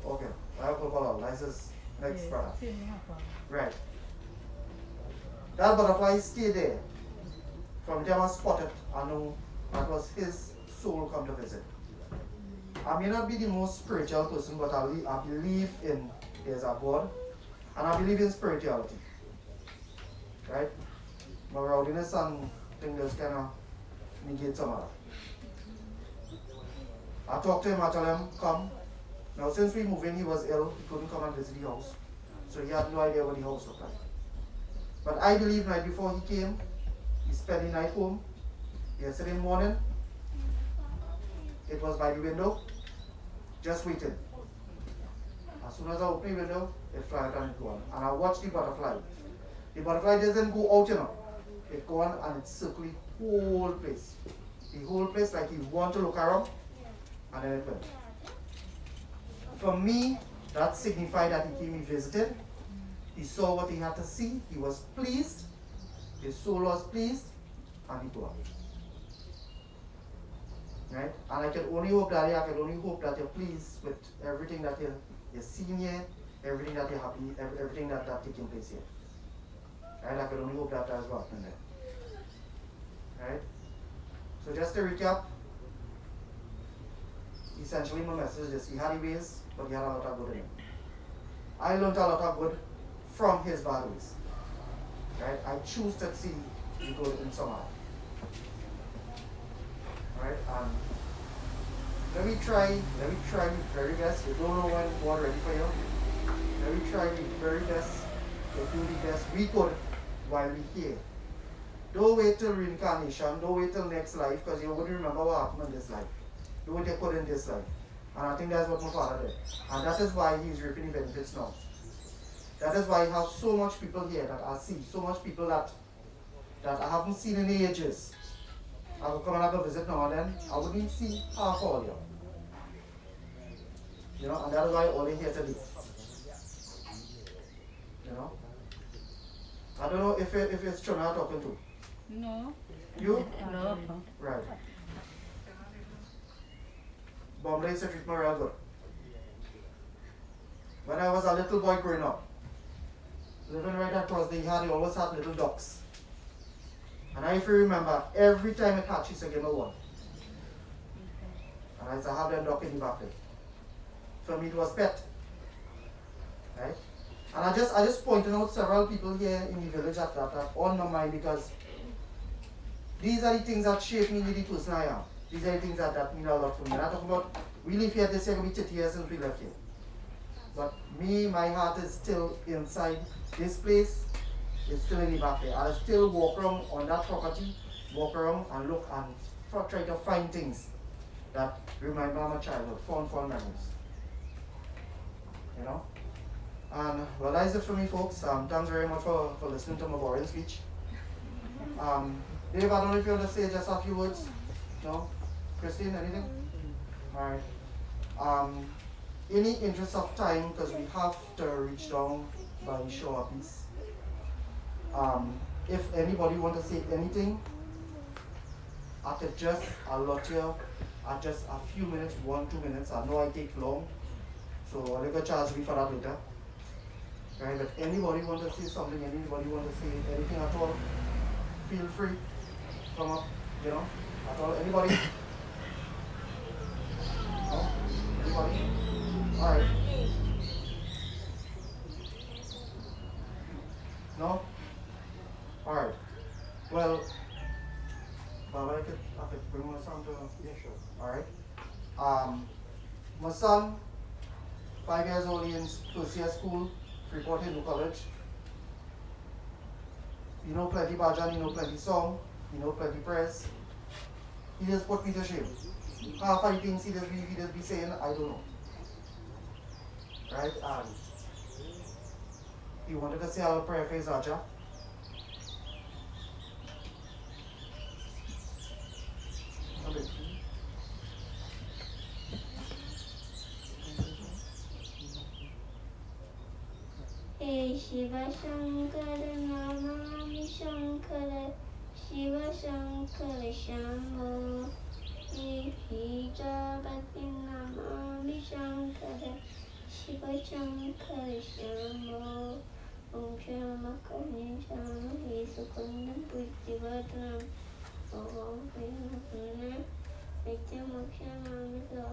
Okay. I have to follow. This is next brother. Right. That butterfly stayed there. From the time I spotted, I know that was his soul come to visit. I may not be the most spiritual person, but I believe in there's a God, and I believe in spirituality. Right? My rowdiness and things just kind of negate some of that. I talked to him, I told him, come. Now since we moved in, he was ill, he couldn't come and visit the house. So he had no idea what the house looked like. But I believe night before he came, he spent the night home. Yesterday morning, it was by the window, just waiting. As soon as I open the window, it flies out and it goes. And I watch the butterfly. The butterfly doesn't go out, you know. It goes on and it circles the whole place. The whole place, like he want to look around, and then it went. For me, that signified that he came, he visited. He saw what he had to see. He was pleased. His soul was pleased, and he go. Right? And I can only hope that you're pleased with everything that you're seeing here, everything that you're happy, everything that's taking place here. Right? I can only hope that that's what's happening there. Right? So just to recap, essentially my message is this: he had ways, but he had a lot of good in him. I learned a lot of good from his bad ways. Right? I choose to see the good in someone. Right? And let me try the very best. You don't know when God ready for you. Let me try the very best to do the best we could while we're here. Don't wait till reincarnation, don't wait till next life, because you wouldn't remember what happened in this life. Do what you could in this life. And I think that's what my father did. And that is why he's reaping the benefits now. That is why you have so much people here that I see, so much people that I haven't seen in ages. I will come and have a visit now and then. I wouldn't see half all you. You know, and that is why all are here today. You know? I don't know if it's Chona I'm talking to. No. You? No. Right. Bombay used to treat me real good. When I was a little boy growing up, living right across the yard, they always had little ducks. And I if you remember, every time it hatched, she used to give me one. And I used to have them duck in the back there. For me, it was pet. Right? And I just pointed out several people here in the village that on my mind, because these are the things that shape me into the person I am. These are the things that mean a lot for me. And I talk about, we live here this year, going to be 30 years since we left here. But me, my heart is still inside this place. It's still in the back there. I still walk around on that property, walk around and look and try to find things that remind me of my childhood, fond memories. You know? And well, that's it for me, folks. Thanks very much for listening to my boring speech. Dave, I don't know if you want to say just a few words. No? Christine, anything? Alright. In the interest of time, because we have to reach down by show of peace. If anybody want to say anything, I could just allot you at just a few minutes, 1-2 minutes. I know I take long, so I'll get charge me for that later. Right, but anybody want to say something, anybody want to say anything at all, feel free, come up, you know, at all, anybody? No? Anybody? Alright. No? Alright. Well, Baba, I could bring my son to, yeah, sure. Alright. My son, 5 years old, he in first year school, Freeport Hindu College. You know plenty bhajan, you know plenty song, you know plenty prayers. He just put me to shame. Half of the things he just be saying, I don't know. Right? And he wanted to say our prayer for his Raja. Okay. Hey Shiva Shankara Namami Shankara Shiva Shankara Shambho Hey Hijabati Namami Shankara Shiva Shankara Shambho Om Shama Kanya Shama He Sukundam Pushtivadram Om Shama Nitya Moksha Namita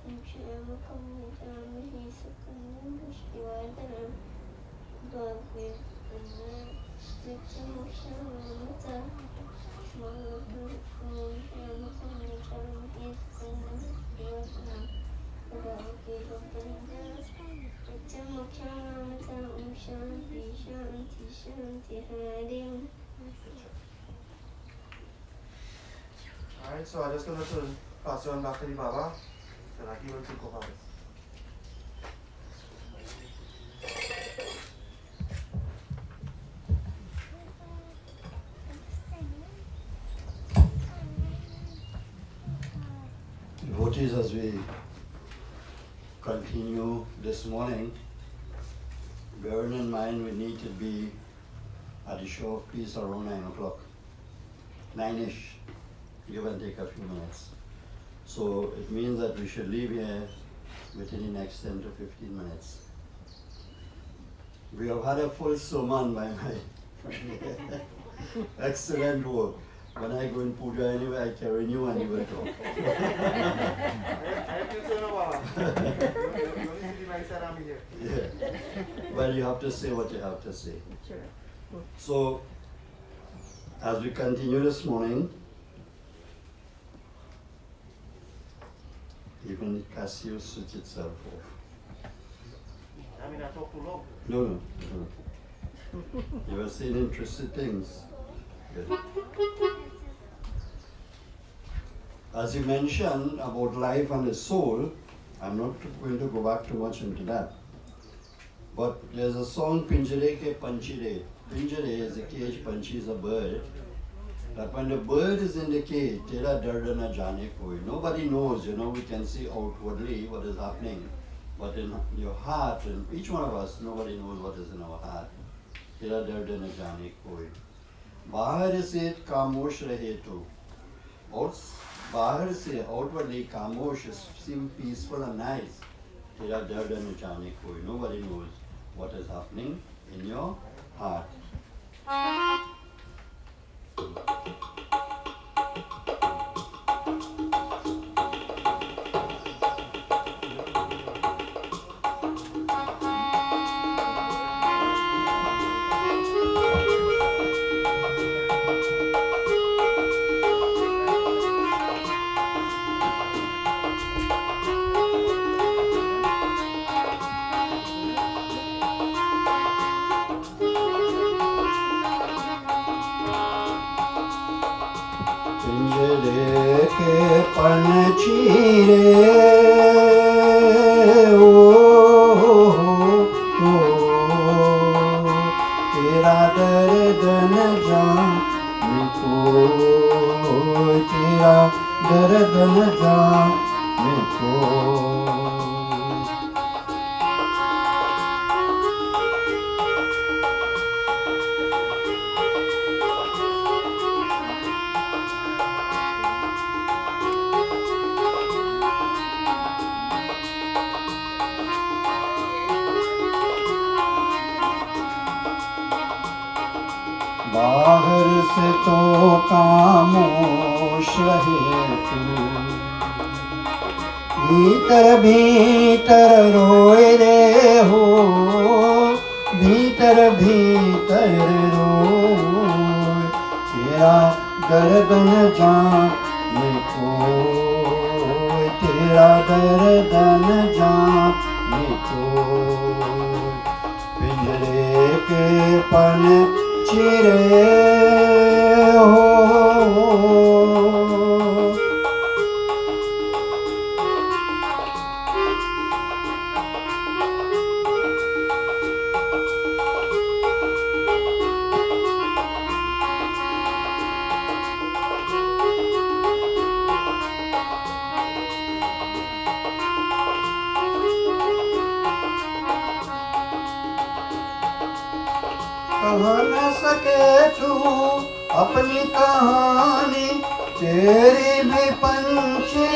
Om Shama Kanya Shama He Sukundam Pushtivadram Bhagavad Nitya Moksha Namita Shama Om Shama Kanya Shama He Sukundam Pushtivadram Alright, so I'm just going to pass you on back to the Baba, so that he will take over this. Devotees, as we continue this morning, bearing in mind we need to be at the show of peace around 9 o'clock, 9-ish, give and take a few minutes. So it means that we should leave here within the next 10 to 15 minutes. We have had a full sermon by my friend. Excellent work. When I go in puja anyway, I carry you and you will talk. I feel so now. You only see the nice side of me here. Yeah. Well, you have to say what you have to say. Sure. So, as we continue this morning, even Casio switch itself off. I mean, I talk too long. No. You were saying interesting things. Good. As you mentioned about life and the soul, I'm not going to go back too much into that. But there's a song, Pinjare ke Panchire. Pinjare is a cage, Panchi is a bird. That when the bird is in the cage, tera darda na jane koi. Nobody knows, we can see outwardly what is happening. But in your heart, and each one of us, nobody knows what is in our heart. Tera darda na jane koi. Bahar se kamosh rahe to. Bahar se outwardly kamosh seem peaceful and nice. Tera darda na jane koi. Nobody knows what is happening in your heart. पिंजरे के पंछी रे ओ तेरा दर्द न जाने कोई, तेरा दर्द न जाने कोई। बाहर से तो खामोश रहे तू, भीतर भीतर रोए रे हो, भीतर भीतर रोए, तेरा दर्द न जाने कोई, तेरा दर्द न जाने कोई। पिंजरे के पंछी रे हो, कह न सके तू अपनी कहानी, तेरी भी पंछी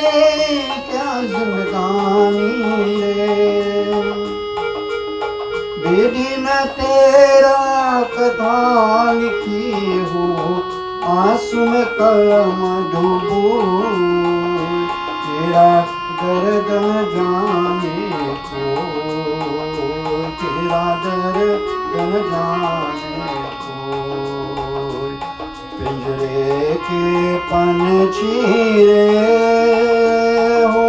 क्या जिंदगानी रे। बेटी न तेरा कथा लिखी हो, आंसू में कलम डूबो, तेरा दर्द न जाने को, तेरा दर्द न जाने कोई। पिंजरे के पंछी रे हो,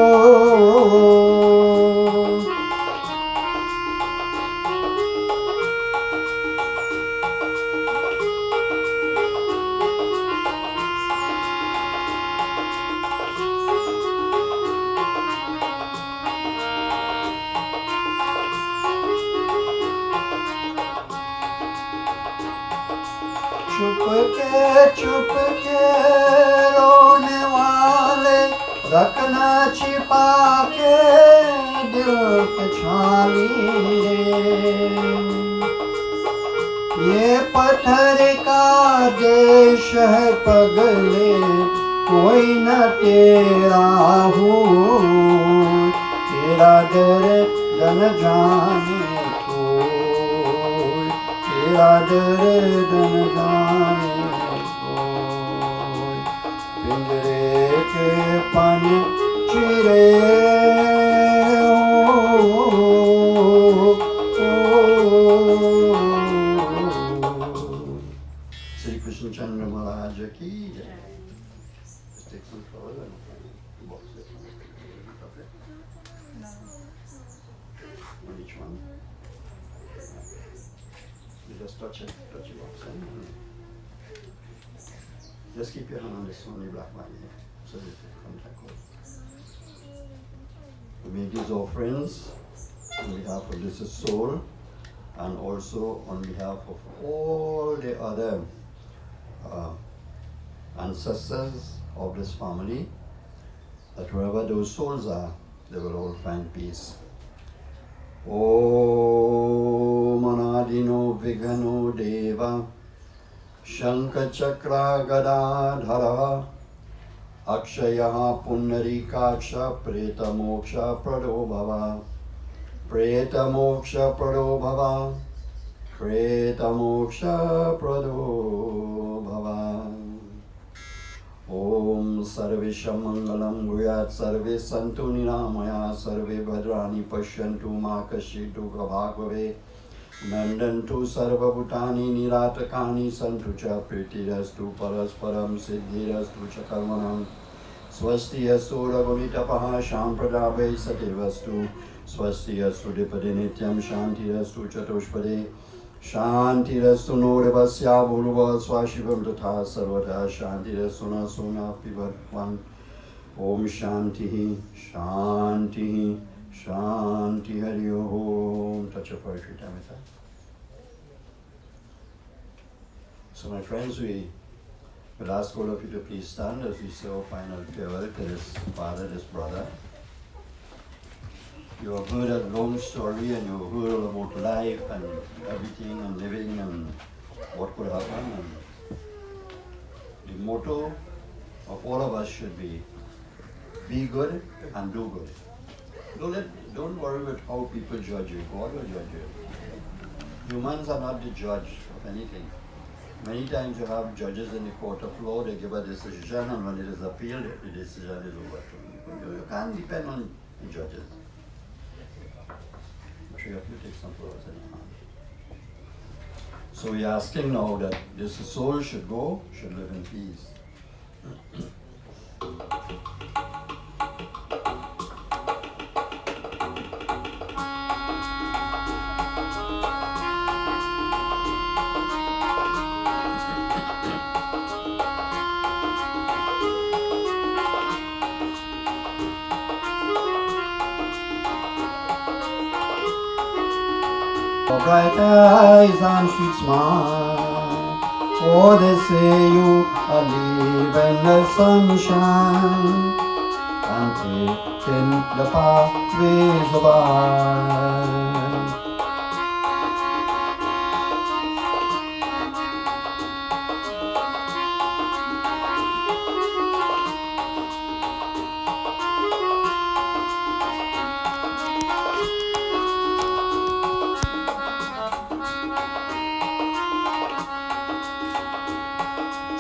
चुप के रोने वाले, रखना छिपा के दिल के छाली रे। ये पत्थर का देश है पगले, कोई न तेरा हो, तेरा दर्द न जाने कोई, तेरा दर्द न जाने कोई। ke pan chire Sri Krishna Chandra Maharaj ki jai. Just take some flowers and box it. On each one. You just touch it, box and just keep your hand on this only black one here, so that it contact close. We make these offerings on behalf of this soul and also on behalf of all the other ancestors of this family, that wherever those souls are, they will all find peace. Om Anadino Vigano Deva Shankachakra Gadadhara Akshayaha Pundarikaksha Preta Moksha Prado Bhava Preta Moksha Prado Bhava Preta Moksha Prado Bhava Om Sarvesham Mangalam Guyat Sarve Santu Niramaya Sarve Bhadrani Pashyantu Makashitu Gavagave Nandantu Sarva Bhutani Niratakani Santu Cha Pritirastu Parasparam Siddhirastu Chakarmanam Swasti Astu Ragunita Paha Shampradabe Satevastu Swasti Astu Dipadinityam Shanti Astu Chatushpade Shanti Rastu Norevasya Bhuluva Swashivam Tatha Sarvata Shanti Rastuna Suna Pivatvan Om Shanti Shanti Shanti Hari Om. Touch of poetry time with that. So my friends, we will ask all of you to please stand as we say our final farewell to this father, this brother. You have heard a long story and you have heard all about life and everything and living and what could happen. And the motto of all of us should be good and do good. Don't worry about how people judge you. God will judge you. Humans are not the judge of anything. Many times you have judges in the court of law, they give a decision and when it is appealed, the decision is overturned. You can't depend on the judges. Three of you take some flowers in your hand. So we are asking now that this soul should go, should live in peace. Bright eyes and sweet smile, for they say you are living the sunshine and taking the pathways of life.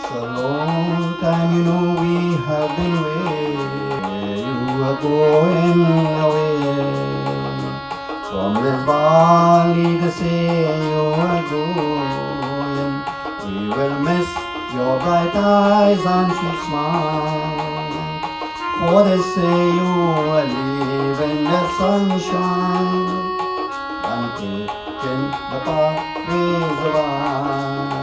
It's a long time, you know, we have been waiting. You are going away from this valley. They say you are going. We will miss your bright eyes and sweet smile. For they say you are leaving the sunshine and taking the pathways of life.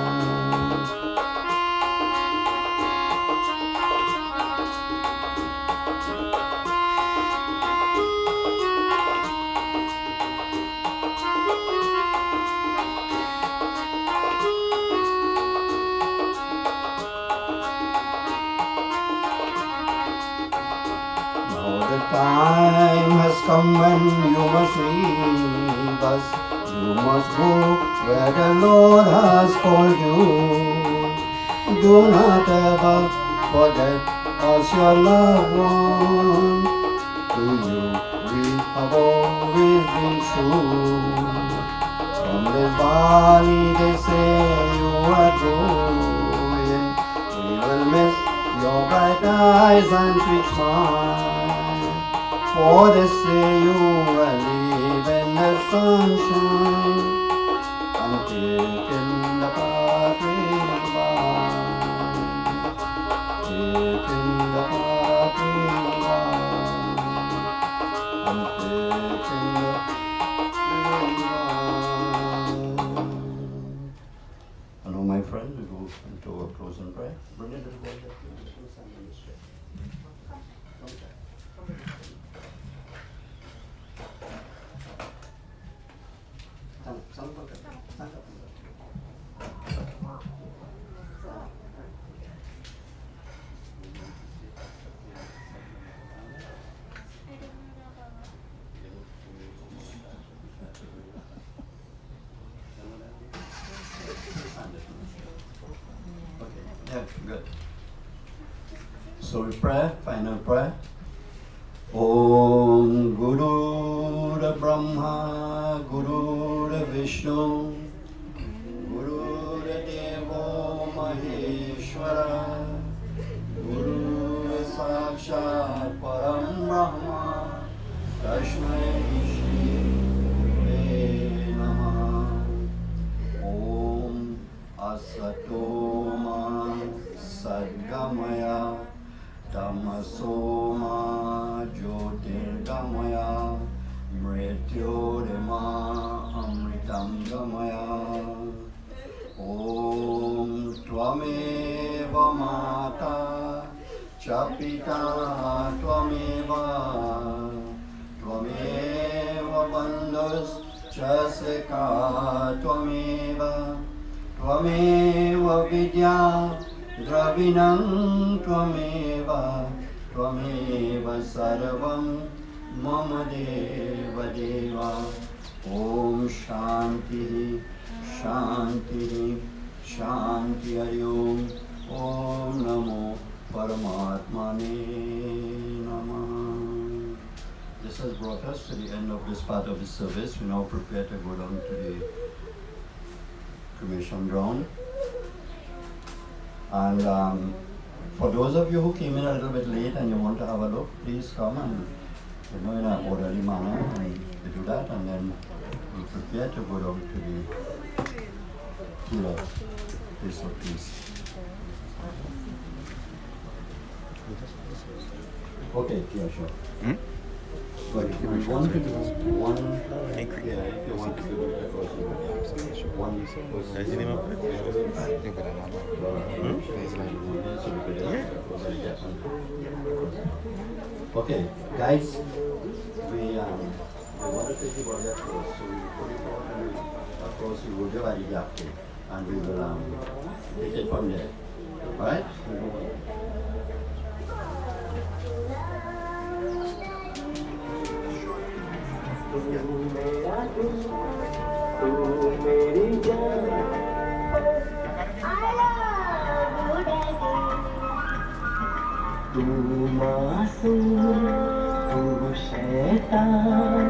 Time has come when you must leave us. You must go where the Lord has called you. Do not ever forget us, your loved one. To you we have always been true. From this valley they say you are going. We will miss your bright eyes eyes and sweet smile, for they say you will live in the sunshine and taking the pathway goodbye, taking the pathway goodbye, and taking the pathway goodbye. Hello, my friend, we go into a closing prayer. Bring it to the board. Yeah, good. So we pray, final prayer. Om Guru the Brahma, Guru the Vishnu, Guru the Devo Maheshwara, Guru the Sakshat Param Brahma, Tasmai Shri Gurave Namah. Om Asatoma Sadgamaya Tamasoma Jyotirgamaya Mrityodema Amritam Gamaya. Om Tvameva Mata Chapita Tvameva Tvameva Bandhus Chasika Tvameva Tvameva Vidya Dravinam Tvameva Tvameva Sarvam Mama Deva Deva. Om Shanti Shanti Shanti Hari Om. Om Namo Paramatmane Namah. This has brought us to the end of this part of the service. We now prepare to go down to the cremation ground. And for those of you who came in a little bit late and you want to have a look, please come and, in an orderly manner, and we do that, and then we'll prepare to go down to the place of peace. Okay, yeah, sure. But if you want to do one, yeah, if you want to do it across the one, okay, guys, we want to take the body across, so we put it on across the road and we will take it from there. Alright? तू मेरी जान तू मासूम तू शैतान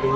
For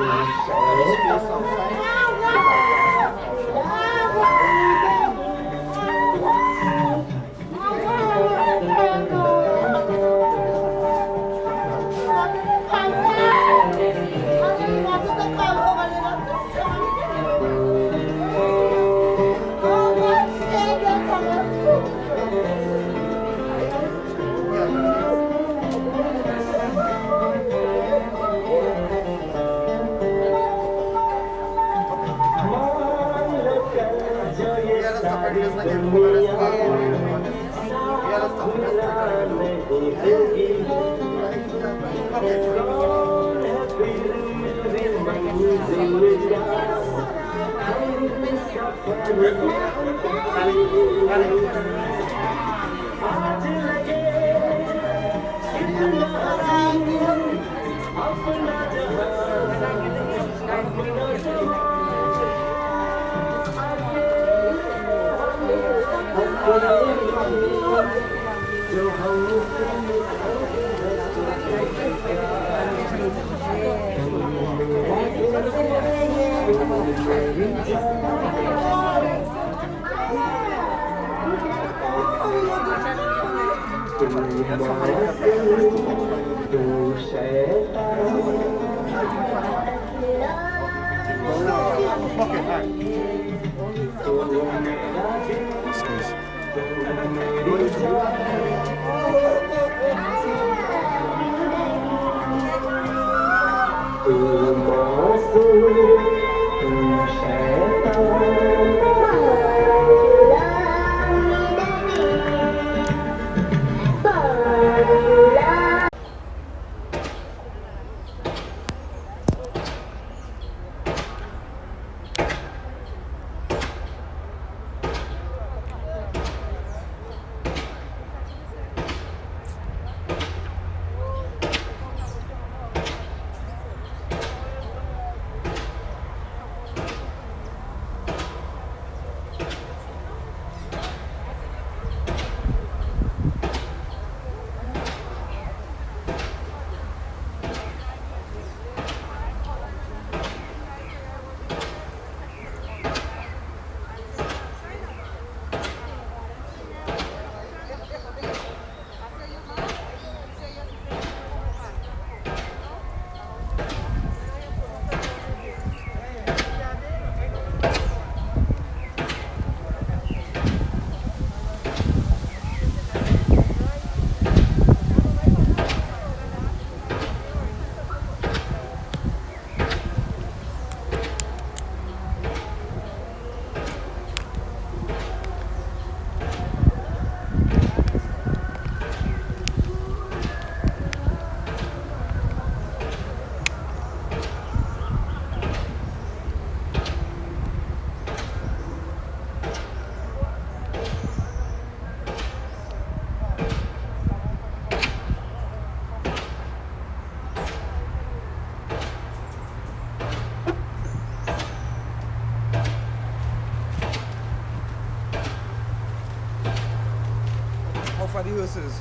the horses.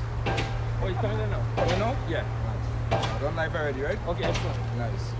Oh, it's coming in now? You know? Yeah. I don't live already, right? Okay, excellent. Nice.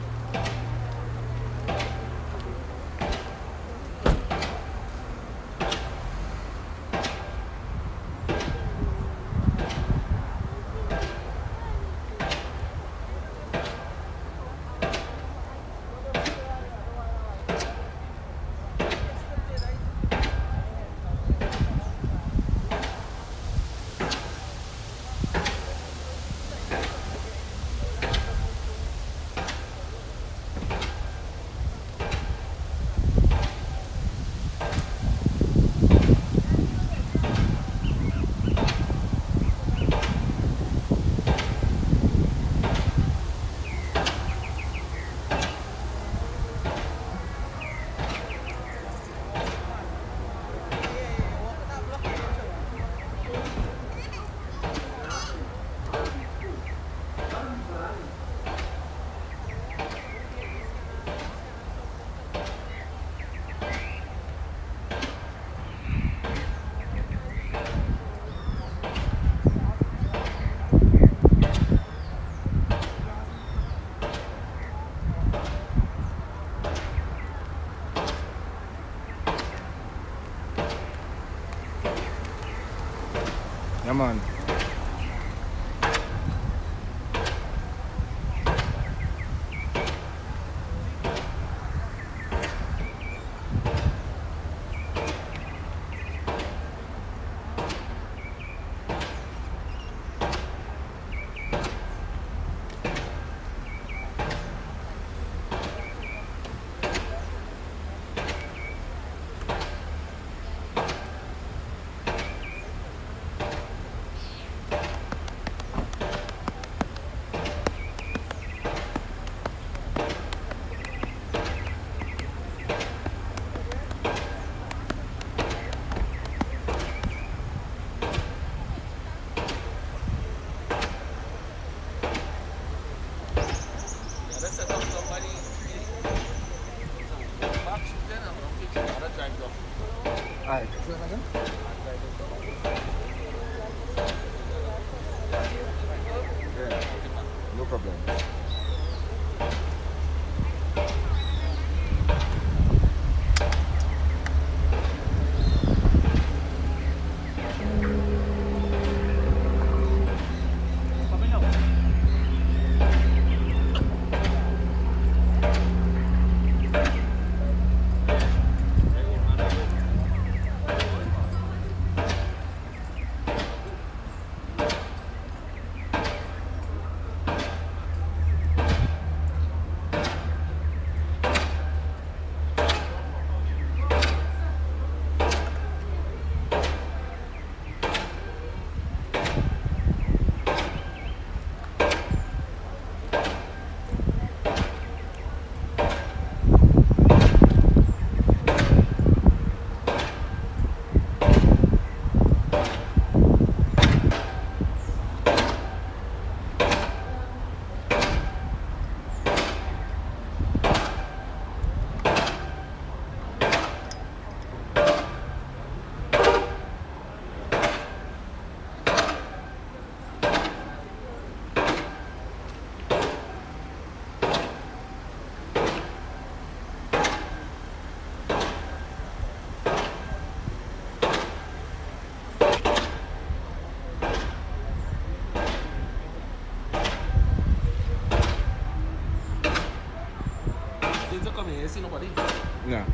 Yeah, man. Alright, say that again? Yeah, no problem. Since you come here, you see nobody? Yeah.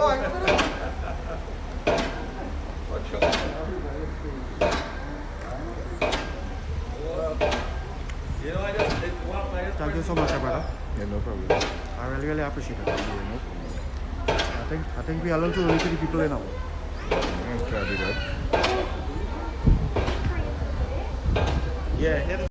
You know, I just walk by. Thank you so much, brother. Yeah, no problem. I really appreciate it. I think we are a little too early to the people in now. Try to do that. Yeah,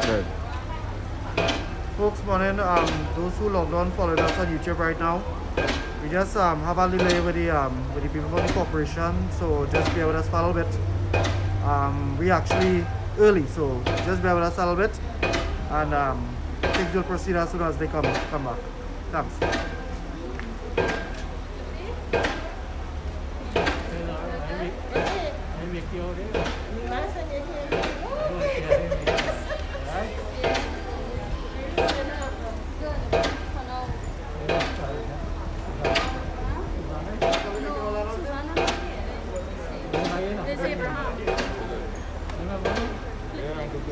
Right. folks, morning. Those who logged on following us on YouTube right now, we just have a delay with the people from the corporation, so just bear with us for a little bit. We actually early, so just bear with us a little bit, and things will proceed as soon as they come back. Thanks. How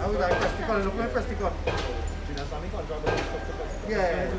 would I press the call? Look, let me press the call. Yeah.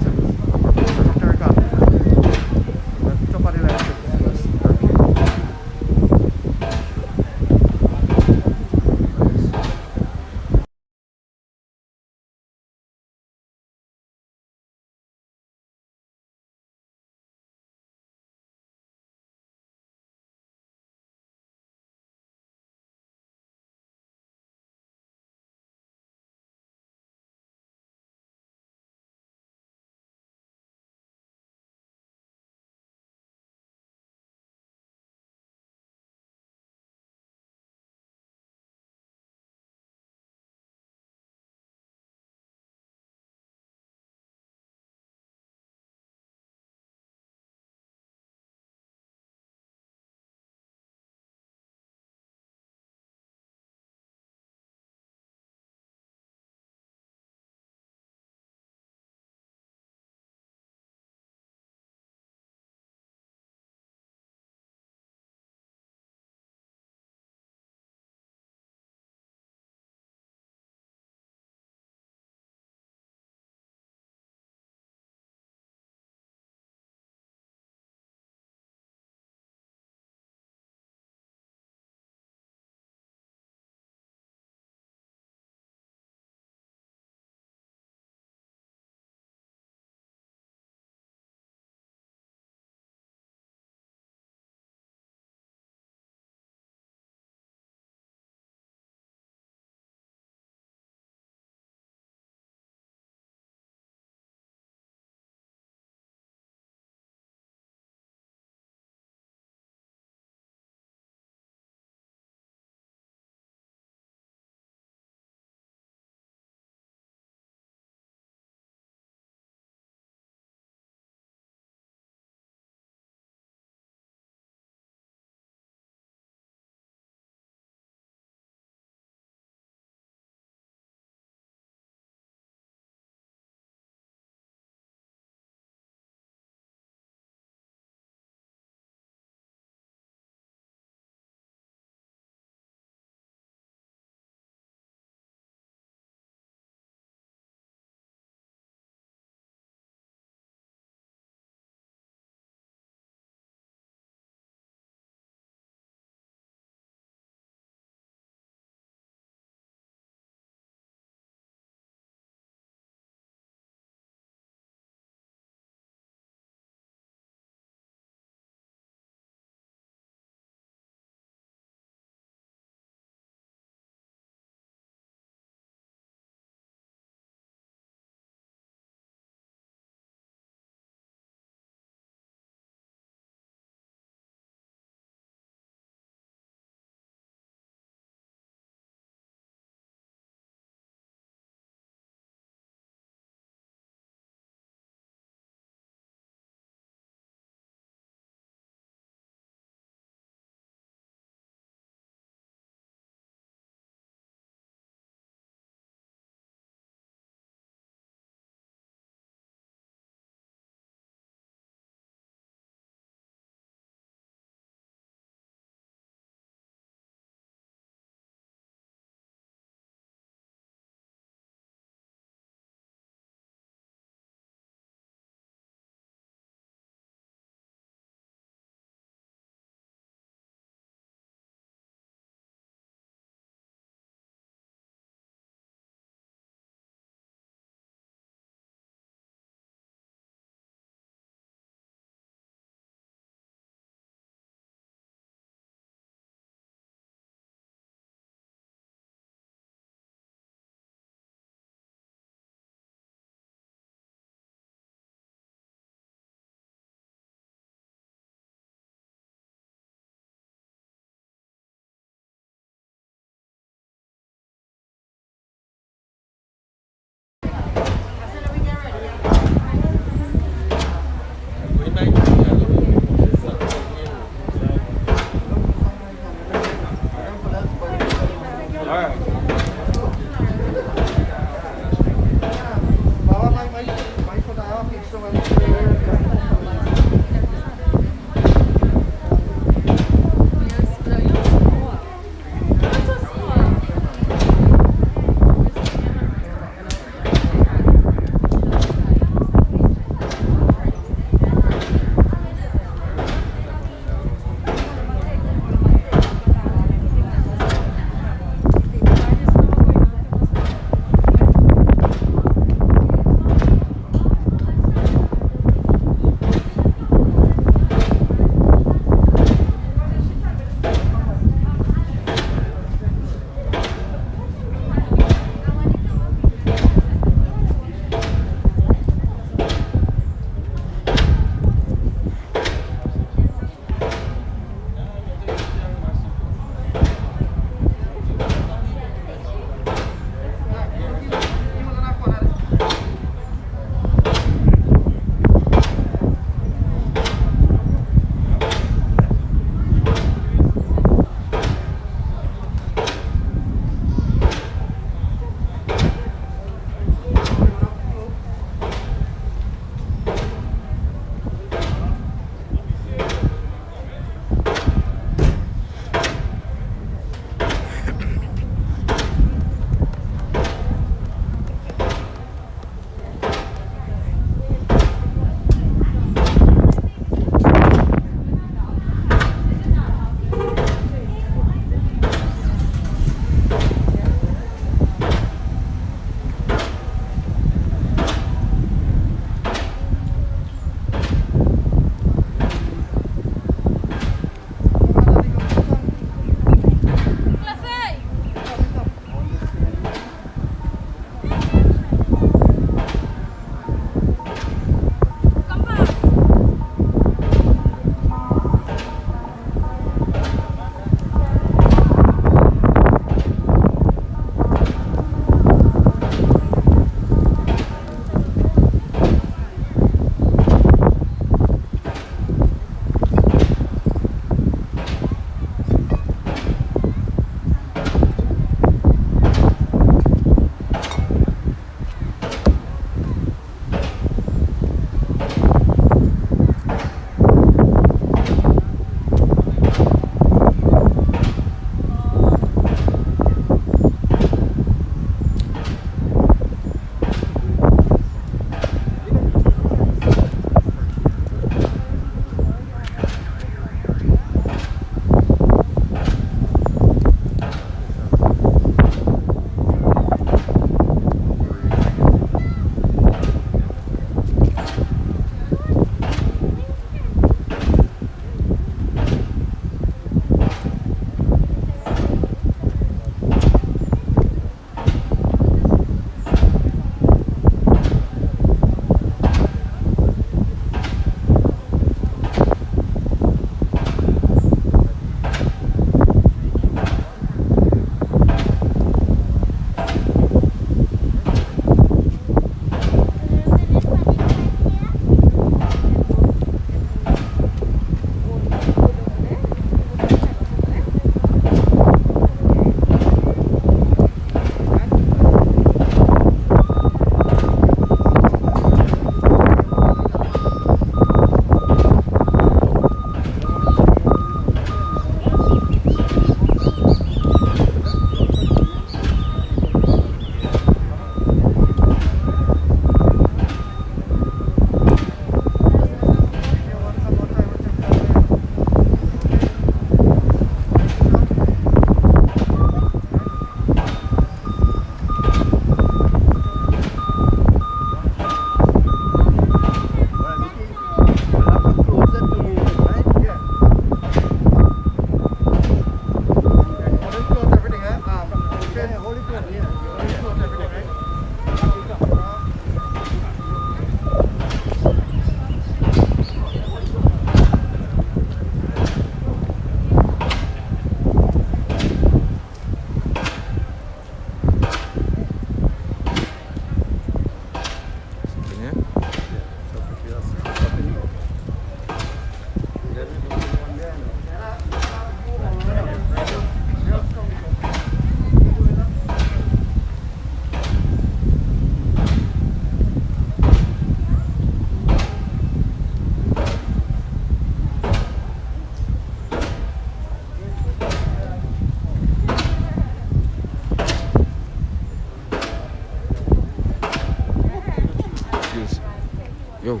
Yo.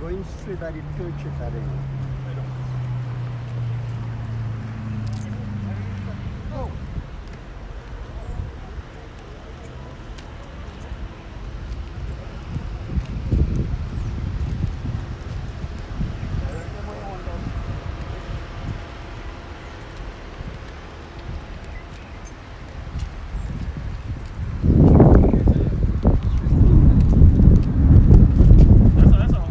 Going straight at the church at the end. That's all.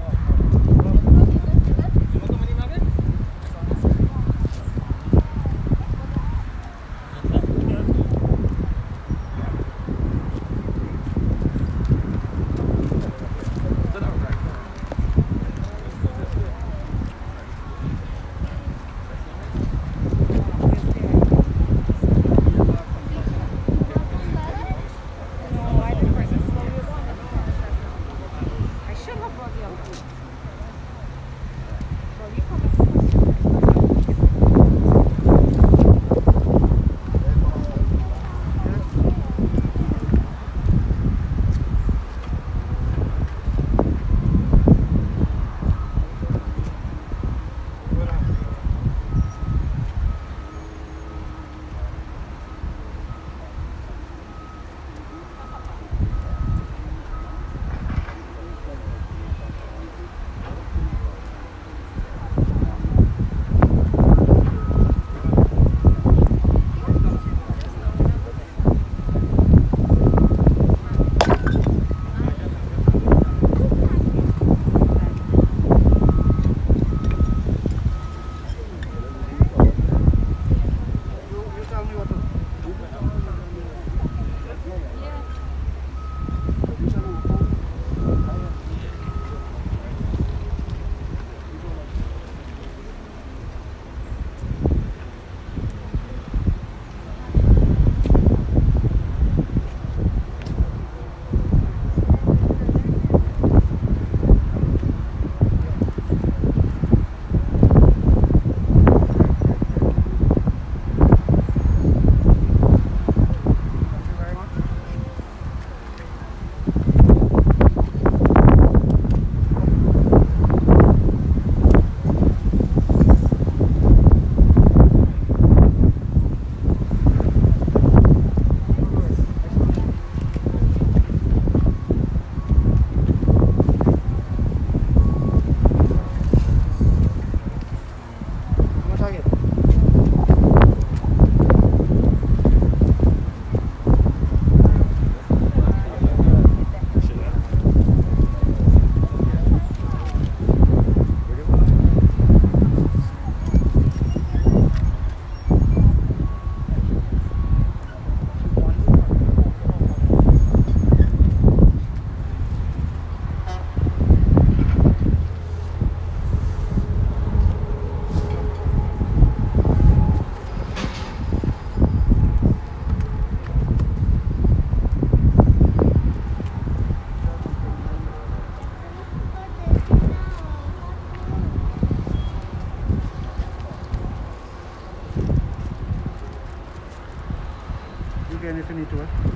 if you need to.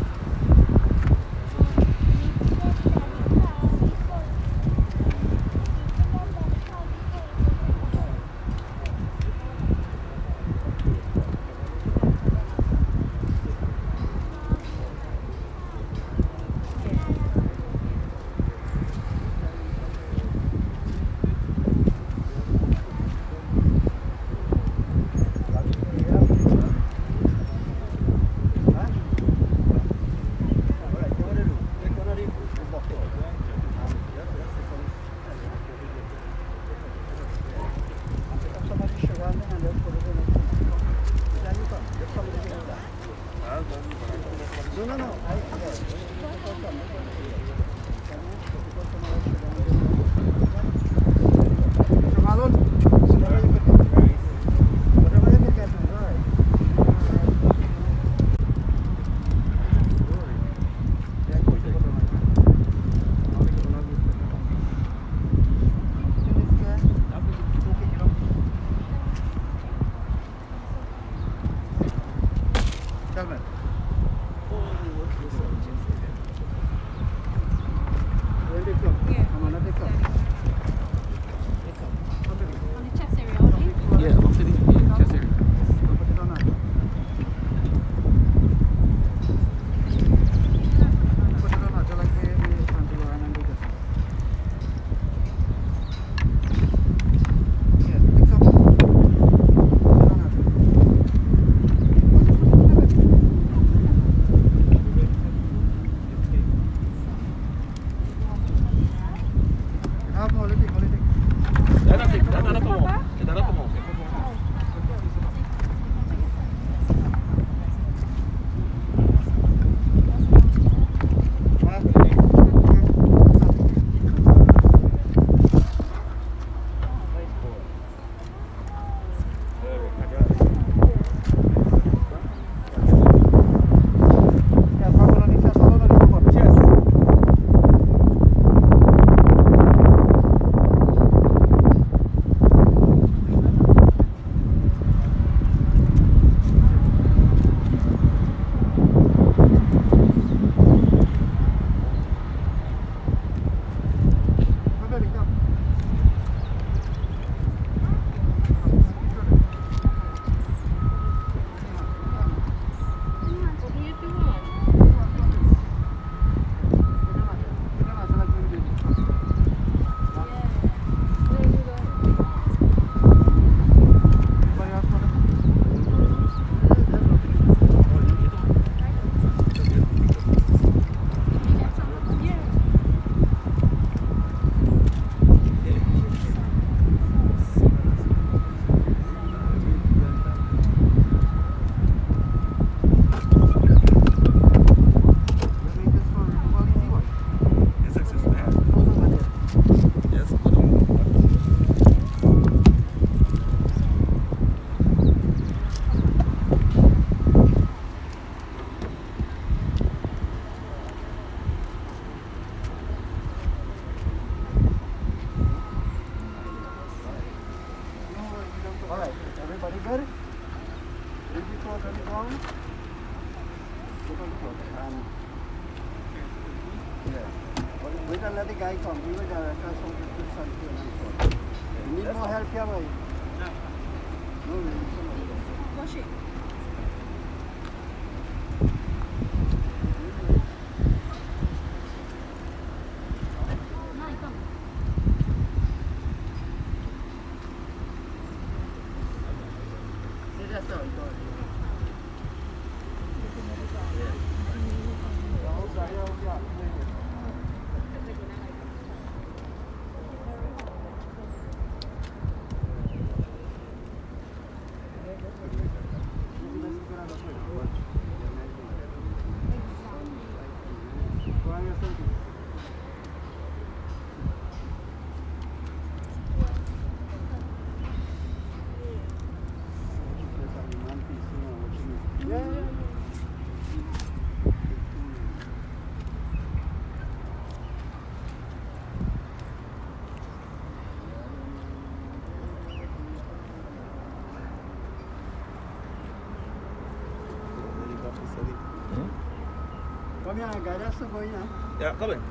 Yeah, guy, that's the boy, yeah. Yeah, come in.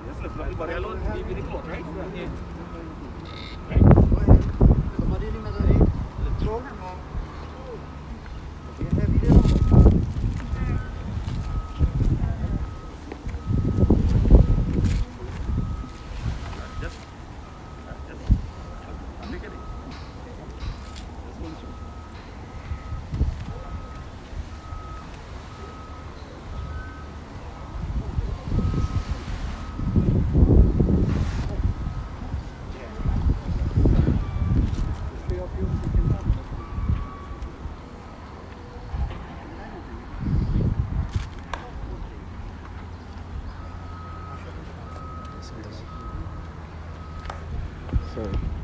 Yes, left like body alone, leave the cloth, right? Yeah. Right? Go ahead. Somebody in the middle, let's go. Okay, heavy there. Just, look at it. Just one shot. Sorry.